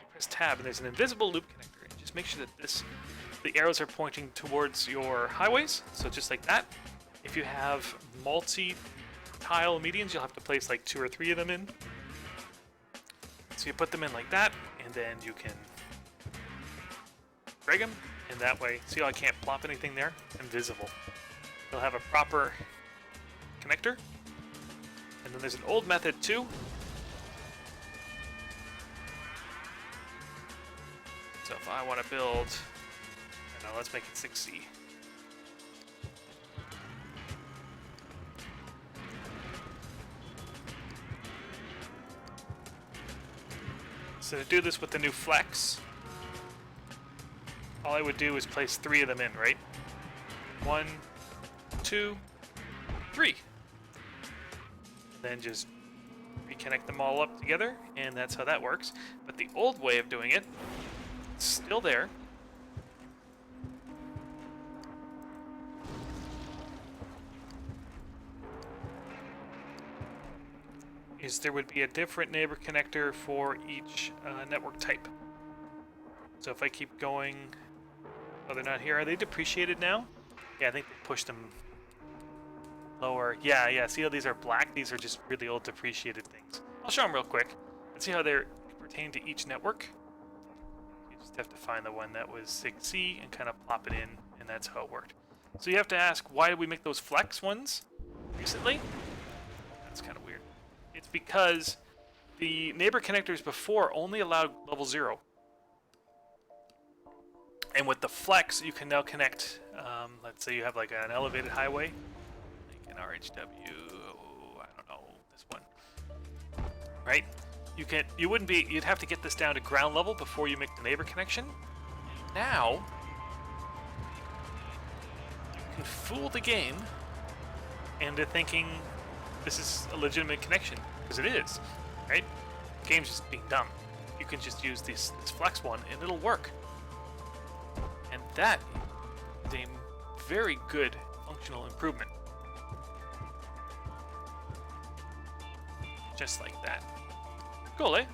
press tab and there's an invisible loop connector. And just make sure that the arrows are pointing towards your highways. So just like that. If you have multi-tile medians, you'll have to place like 2 or 3 of them in. So you put them in like that, and then you can drag them, and that way, see how I can't plop anything there? Invisible. You'll have a proper connector. And then there's an old method too. So if I want to build, I don't know, let's make it 6C. So to do this with the new flex, all I would do is place 3 of them in, right? 1, 2, 3. Then just reconnect them all up together, and that's how that works. But the old way of doing it, still there. Is there would be a different neighbor connector for each network type. So if I keep going, oh, they're not here. Are they depreciated now? Yeah, I think they pushed them lower. Yeah, see how these are black? These are just really old depreciated things. I'll show them real quick. Let's see how they're pertaining to each network. You just have to find the one that was 6C and kind of plop it in, and that's how it worked. So you have to ask, why did we make those flex ones recently? That's kind of weird. It's because the neighbor connectors before only allowed level 0. And with the flex, you can now connect, let's say you have like an elevated highway, like an RHW, I don't know, this one, right? You'd have to get this down to ground level before you make the neighbor connection. Now, you can fool the game into thinking this is a legitimate connection, because it is, right? The game's just being dumb. You can just use this flex one and it'll work. And that is a very good functional improvement. Just like that. Cool, eh?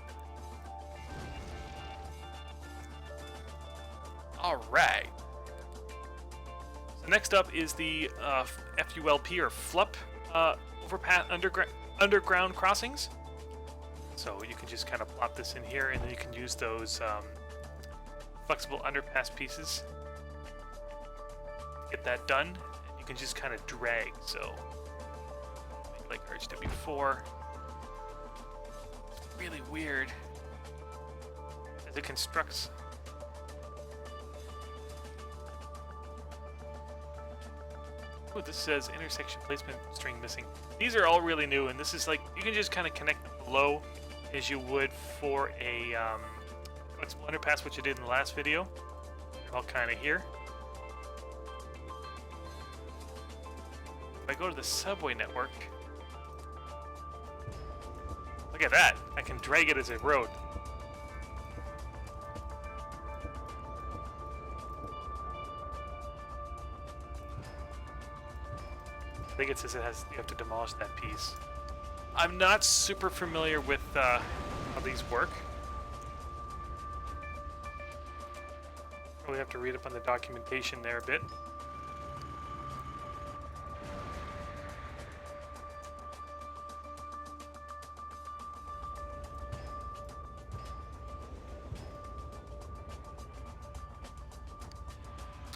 Alright. So next up is the FULP or FLUP overpass underground crossings. So you can just kind of plop this in here, and then you can use those flexible underpass pieces. Get that done, and you can just kind of drag. So make like RHW4. It's really weird as it constructs. Oh, this says intersection placement string missing. These are all really new, and this is like, you can just kind of connect them below as you would for a flexible underpass, which I did in the last video. They're all kind of here. If I go to the subway network, look at that. I can drag it as a road. I think it says you have to demolish that piece. I'm not super familiar with how these work. Probably have to read up on the documentation there a bit.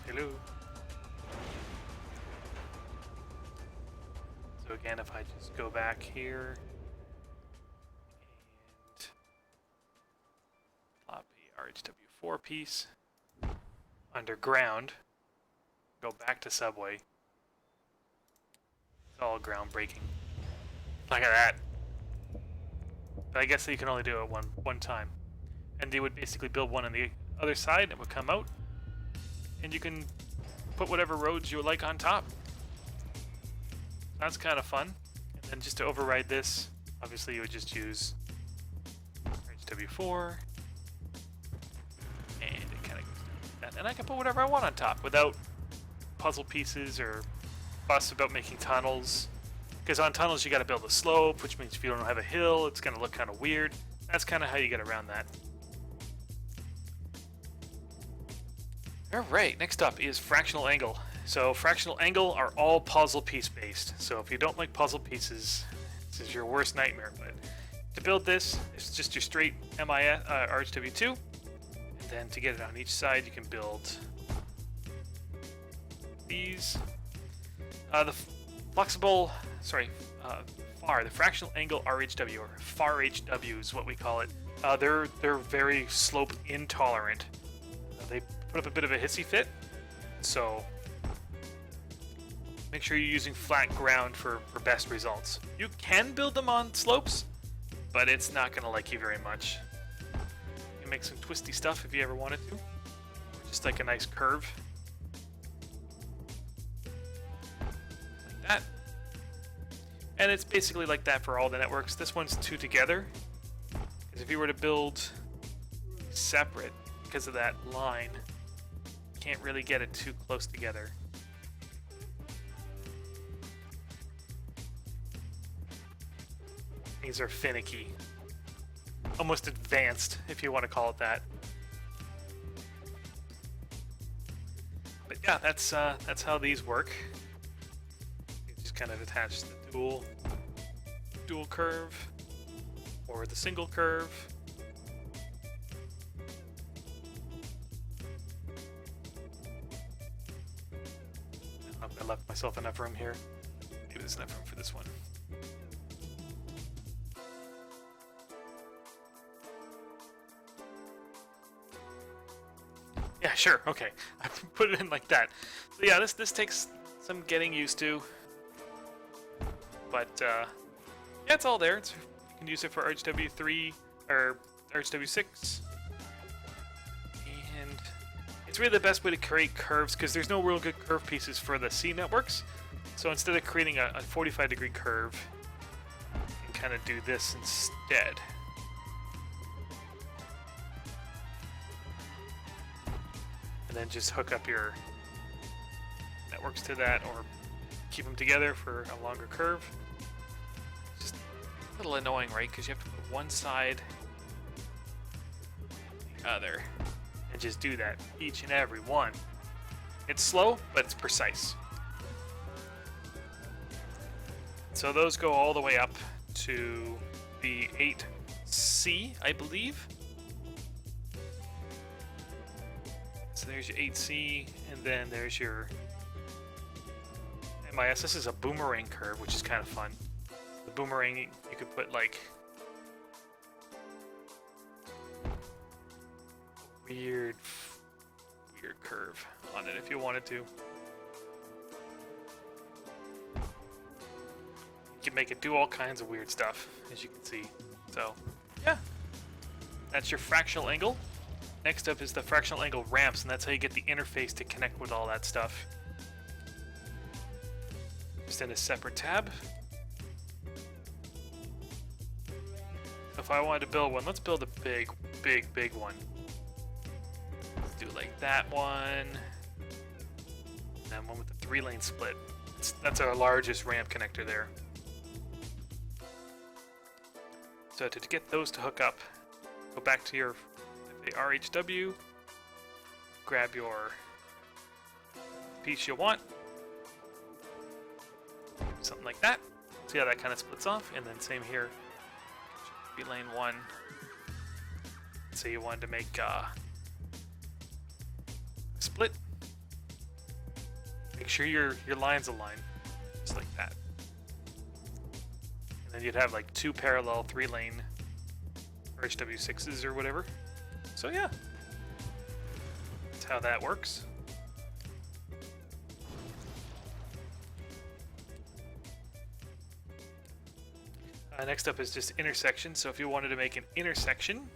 Hello. So again, if I just go back here and plop a RHW4 piece underground, go back to subway, it's all groundbreaking. Look at that. But I guess that you can only do it one time. And they would basically build one on the other side, and it would come out, and you can put whatever roads you would like on top. That's kind of fun. And then just to override this, obviously you would just use HW4, and it kind of goes down like that. And I can put whatever I want on top without puzzle pieces or fuss about making tunnels. Because on tunnels you got to build a slope, which means if you don't have a hill, it's going to look kind of weird. That's kind of how you get around that. Alright, next up is Fractional Angle. So Fractional Angle are all puzzle piece based. So if you don't like puzzle pieces, this is your worst nightmare. But to build this, it's just your straight MIS, RHW2. And then to get it on each side, you can build these. The flexible, the fractional angle RHW, or FAR HW is what we call it. They're very slope intolerant. They put up a bit of a hissy fit, so make sure you're using flat ground for best results. You can build them on slopes, but it's not going to like you very much. You can make some twisty stuff if you ever wanted to, just like a nice curve. Like that. And it's basically like that for all the networks. This one's two together, because if you were to build separate, because of that line, you can't really get it too close together. These are finicky. Almost advanced, if you want to call it that. But yeah, that's how these work. You just kind of attach the dual curve or the single curve. I don't know if I left myself enough room here. Maybe there's enough room for this one. Yeah, sure, okay. I put it in like that. So yeah, this takes some getting used to. But yeah, it's all there. You can use it for RHW3 or RHW6. And it's really the best way to create curves, because there's no real good curve pieces for the C networks. So instead of creating a 45-degree curve, you can kind of do this instead. And then just hook up your networks to that, or keep them together for a longer curve. Just a little annoying, right? Because you have to put one side and the other, and just do that each and every one. It's slow, but it's precise. So those go all the way up to the 8C, I believe. So there's your 8C, and then there's your MIS. This is a boomerang curve, which is kind of fun. The boomerang, you could put like a weird curve on it if you wanted to. You can make it do all kinds of weird stuff, as you can see. So, yeah, that's your fractional angle. Next up is the fractional angle ramps, and that's how you get the interface to connect with all that stuff. Just in a separate tab. If I wanted to build one, let's build a big one. Let's do like that one. And then one with the 3-lane split. That's our largest ramp connector there. So to get those to hook up, go back to your RHW, grab your piece you want, something like that. See how that kind of splits off, and then same here. Be lane 1. Say you wanted to make a split. Make sure your lines align, just like that. And then you'd have like 2 parallel 3-lane RHW6s or whatever. So yeah, that's how that works. Next up is just intersection. So if you wanted to make an intersection,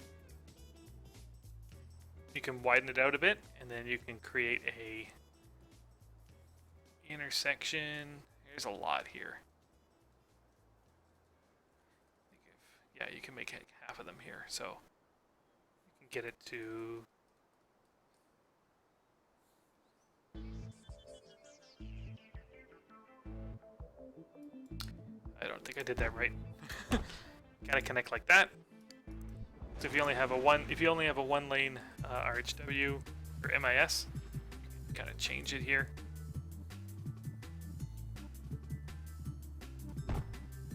you can widen it out a bit, and then you can create a intersection. There's a lot here. Yeah, you can make half of them here. So you can get it to I don't think I did that right. Gotta connect like that. So if you only have a one lane RHW or MIS, gotta change it here.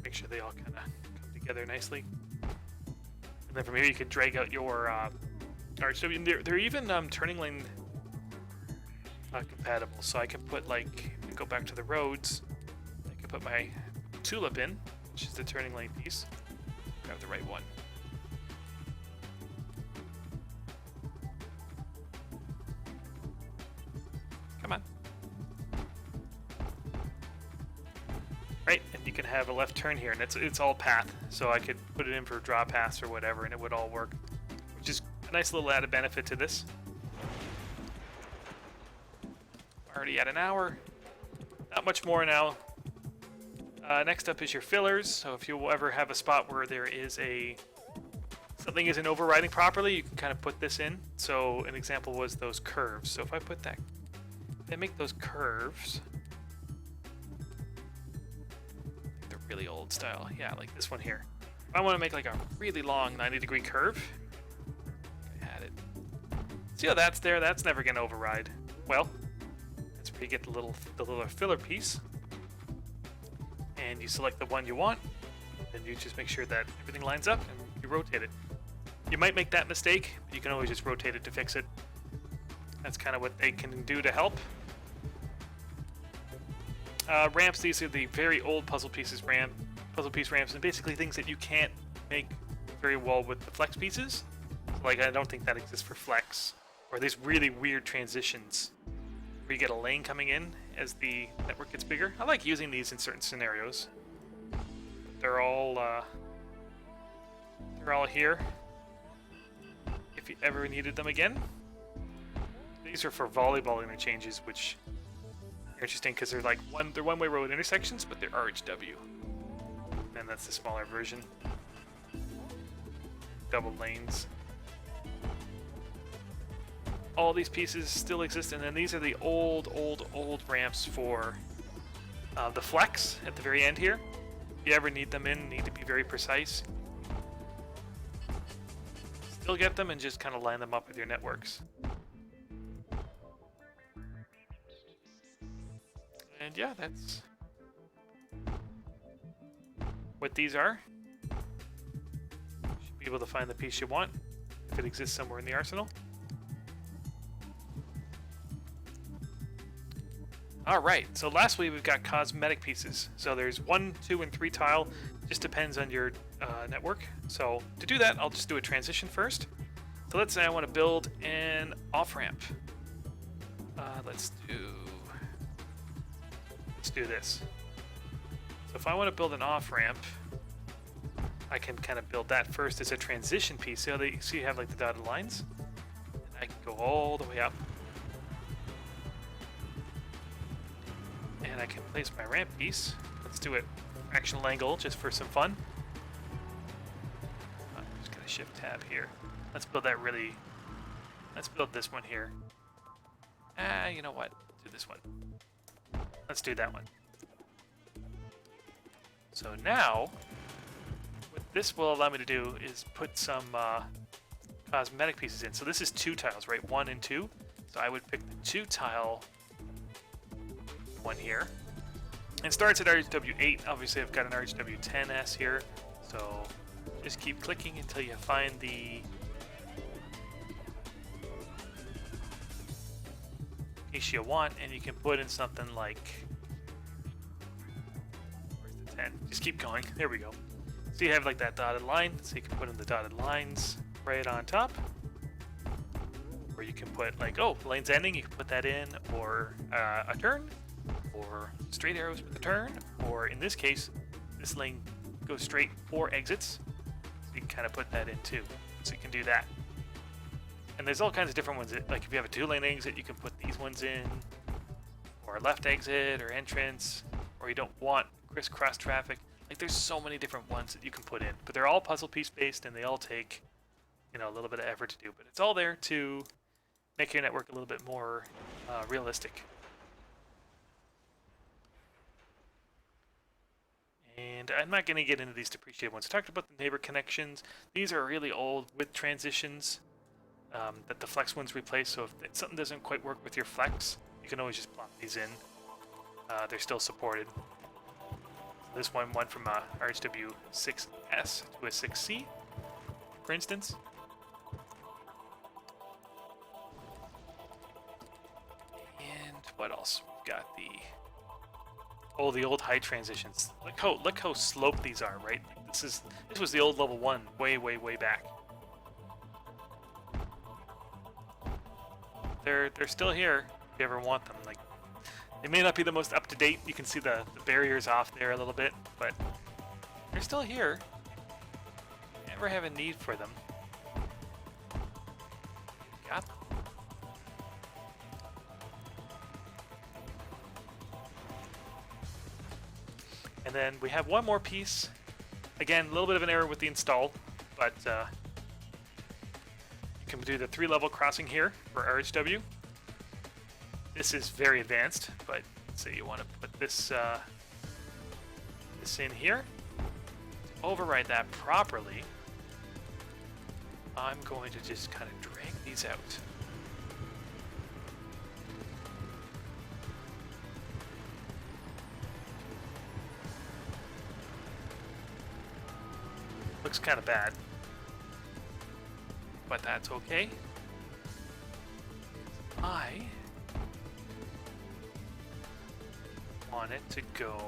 Make sure they all kind of come together nicely. And then from here you can drag out your RHW. They're even turning lane compatible, so I can put like, go back to the roads, I can put my tulip in, which is the turning lane piece. Grab the right one. Come on. Right, and you can have a left turn here, and it's all path, so I could put it in for draw paths or whatever, and it would all work, which is a nice little added benefit to this. Already at an hour. Not much more now. Next up is your fillers. So if you ever have a spot where there is something isn't overriding properly, you can kind of put this in. So an example was those curves. So if I put that, if I make those curves, they're really old style. Yeah, like this one here. If I want to make like a really long 90-degree curve, I had it. See how that's there? That's never gonna override. Well, that's where you get the little filler piece. And you select the one you want, and you just make sure that everything lines up, and you rotate it. You might make that mistake, but you can always just rotate it to fix it. That's kind of what they can do to help. Ramps, these are the very old puzzle piece ramps, and basically things that you can't make very well with the flex pieces. So, like, I don't think that exists for flex, or these really weird transitions where you get a lane coming in as the network gets bigger. I like using these in certain scenarios. They're all here if you ever needed them again. These are for volleyball interchanges, which are interesting because they're like one-way road intersections, but they're RHW, and that's the smaller version. Double lanes. All these pieces still exist, and then these are the old ramps for the flex at the very end here. If you ever need them need to be very precise. Still get them and just kind of line them up with your networks. And yeah, that's what these are. You should be able to find the piece you want if it exists somewhere in the arsenal. Alright, so lastly we've got cosmetic pieces. So there's 1, 2, and 3 tile. Just depends on your network. So to do that, I'll just do a transition first. So let's say I want to build an off-ramp. Let's do this. So if I want to build an off-ramp, I can kind of build that first as a transition piece. So you have like the dotted lines. And I can go all the way up. And I can place my ramp piece. Let's do it fractional angle just for some fun. I'm just gonna shift tab here. Let's build this one here. You know what? Do this one. Let's do that one. So now, what this will allow me to do is put some cosmetic pieces in. So this is 2 tiles, right? 1 and 2. So I would pick the 2 tile one here. It starts at RHW8. Obviously I've got an RHW10S here, so just keep clicking until you find the piece you want, and you can put in something like, where's the 10? Just keep going. There we go. So you have like that dotted line, so you can put in the dotted lines right on top. Or you can put like, oh, the lane's ending, you can put that in, or a turn, or straight arrows with a turn, or in this case, this lane goes straight or exits. So you can kind of put that in too. So you can do that. And there's all kinds of different ones. Like if you have a 2-lane exit, you can put these ones in, or a left exit or entrance, or you don't want crisscross traffic. Like there's so many different ones that you can put in, but they're all puzzle piece based, and they all take, a little bit of effort to do. But it's all there to make your network a little bit more realistic. And I'm not going to get into these depreciated ones. I talked about the neighbor connections. These are really old with transitions that the flex ones replace. So if something doesn't quite work with your flex, you can always just plop these in. They're still supported. This one went from a RHW 6S to a 6C, for instance. And what else? We've got the old high transitions. Look how sloped these are, right? This was the old level 1 way back. They're still here if you ever want them. Like, they may not be the most up to date. You can see the barriers off there a little bit, but they're still here. Never have a need for them. Got them. And then we have one more piece. Again, a little bit of an error with the install, but you can do the 3-level crossing here for RHW. This is very advanced, but let's say you want to put this in here. To override that properly, I'm going to just kind of drag these out. Looks kind of bad, but that's okay. I want it to go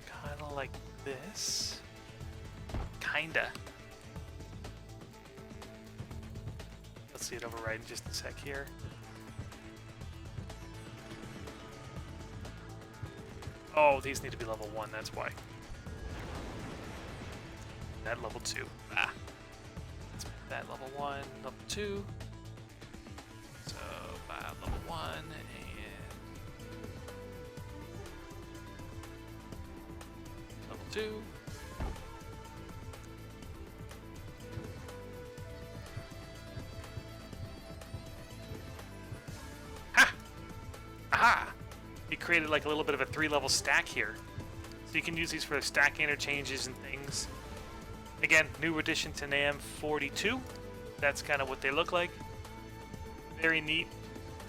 kind of like this. Kinda. Let's see it override in just a sec here. Oh, these need to be level 1, that's why. That level 2. Ah. Let's make that level 1, level 2. So, level 1, and level 2. Aha! You created like a little bit of a 3-level stack here. So you can use these for stack interchanges and things. Again, new addition to NAM 42. That's kind of what they look like. Very neat.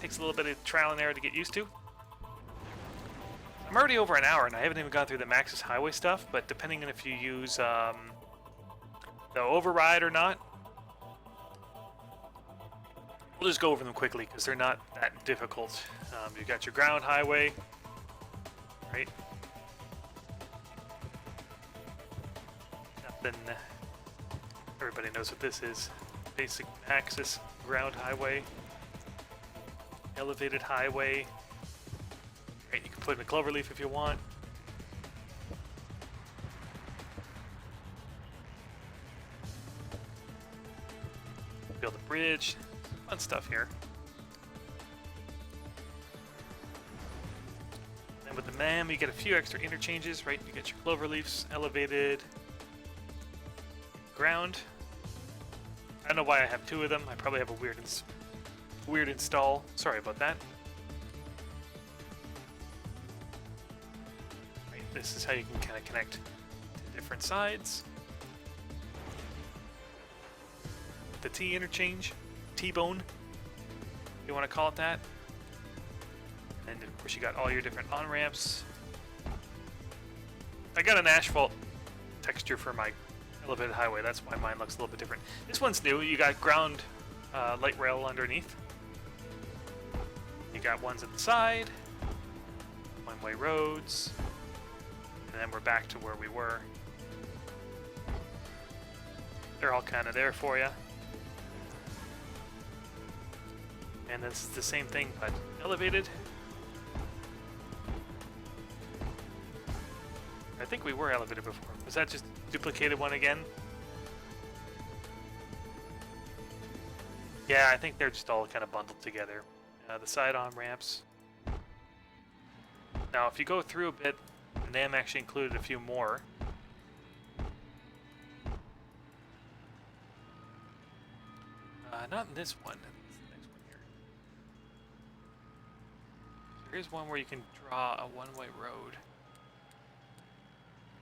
Takes a little bit of trial and error to get used to. I'm already over an hour and I haven't even gone through the Maxis highway stuff, but depending on if you use the override or not, we'll just go over them quickly because they're not that difficult. You've got your ground highway, right? Nothing. Everybody knows what this is. Basic Maxis ground highway, elevated highway. Right, you can put in a cloverleaf if you want. Build a bridge. Fun stuff here. And with the MAM, you get a few extra interchanges, right? You get your cloverleafs, elevated, ground. I don't know why I have 2 of them. I probably have a weird install. Sorry about that. Right, this is how you can kind of connect to different sides. The T interchange. T-bone, if you want to call it that. And of course you got all your different on-ramps. I got an asphalt texture for my elevated highway, that's why mine looks a little bit different. This one's new. You got ground light rail underneath. You got ones at the side, one-way roads, and then we're back to where we were. They're all kind of there for you. And it's the same thing, but elevated. I think we were elevated before. Was that just duplicated one again? Yeah, I think they're just all kind of bundled together. The side on ramps. Now, if you go through a bit, NAM actually included a few more. Not in this one. It's the next one here. There is one where you can draw a one-way road.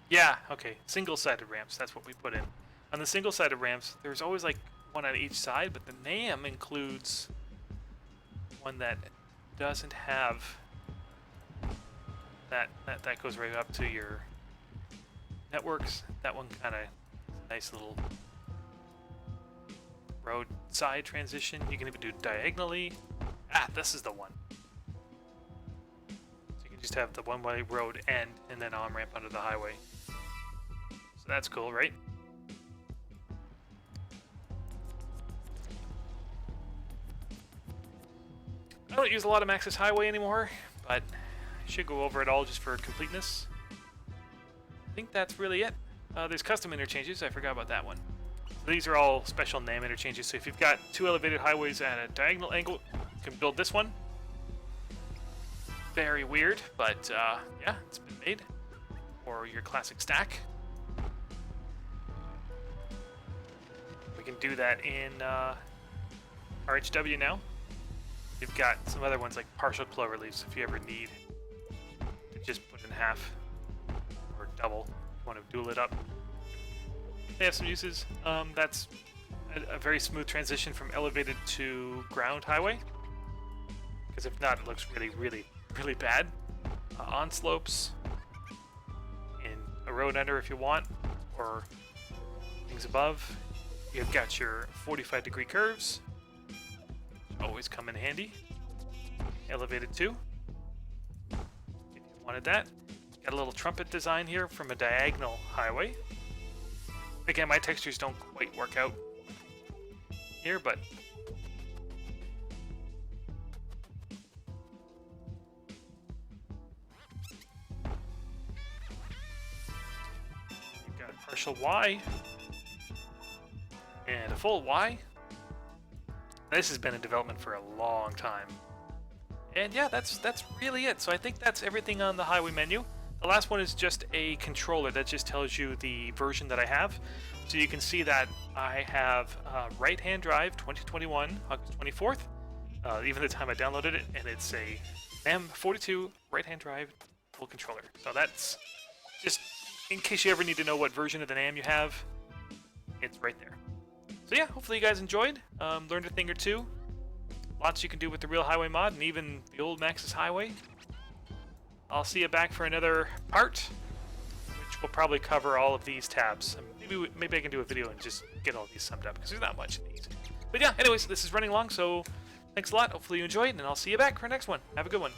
Yeah, okay. Single-sided ramps, that's what we put in. On the single-sided ramps, there's always like one on each side, but the NAM includes one that doesn't have that goes right up to your networks. That one kind of nice little roadside transition. You can even do diagonally. Ah, this is the one. So you can just have the one-way road end and then on-ramp onto the highway. So that's cool, right? I don't use a lot of Maxis Highway anymore, but I should go over it all just for completeness. I think that's really it. There's custom interchanges. I forgot about that one. So these are all special NAM interchanges. So if you've got two elevated highways at a diagonal angle, you can build this one. Very weird, but yeah, it's been made for your classic stack. We can do that in RHW now. You've got some other ones like partial cloverleafs if you ever need to just put in half or double. You want to dual it up. They have some uses. That's a very smooth transition from elevated to ground highway. Because if not, it looks really, really, really bad. On slopes, in a road under if you want, or things above. You've got your 45-degree curves. Always come in handy. Elevated too, if you wanted that. Got a little trumpet design here from a diagonal highway. Again, my textures don't quite work out here, but you've got a partial Y and a full Y. This has been in development for a long time. And yeah, that's really it. So I think that's everything on the highway menu. The last one is just a controller that just tells you the version that I have. So you can see that I have right-hand drive 2021, August 24th, even the time I downloaded it, and it's a M42 right-hand drive full controller. So that's just in case you ever need to know what version of the NAM you have, it's right there. So yeah, hopefully you guys enjoyed, learned a thing or two. Lots you can do with the real highway mod and even the old Maxis Highway. I'll see you back for another part, which will probably cover all of these tabs. Maybe I can do a video and just get all these summed up, because there's not much in these. But yeah, anyways, this is running long, so thanks a lot. Hopefully you enjoyed, and I'll see you back for the next one. Have a good one.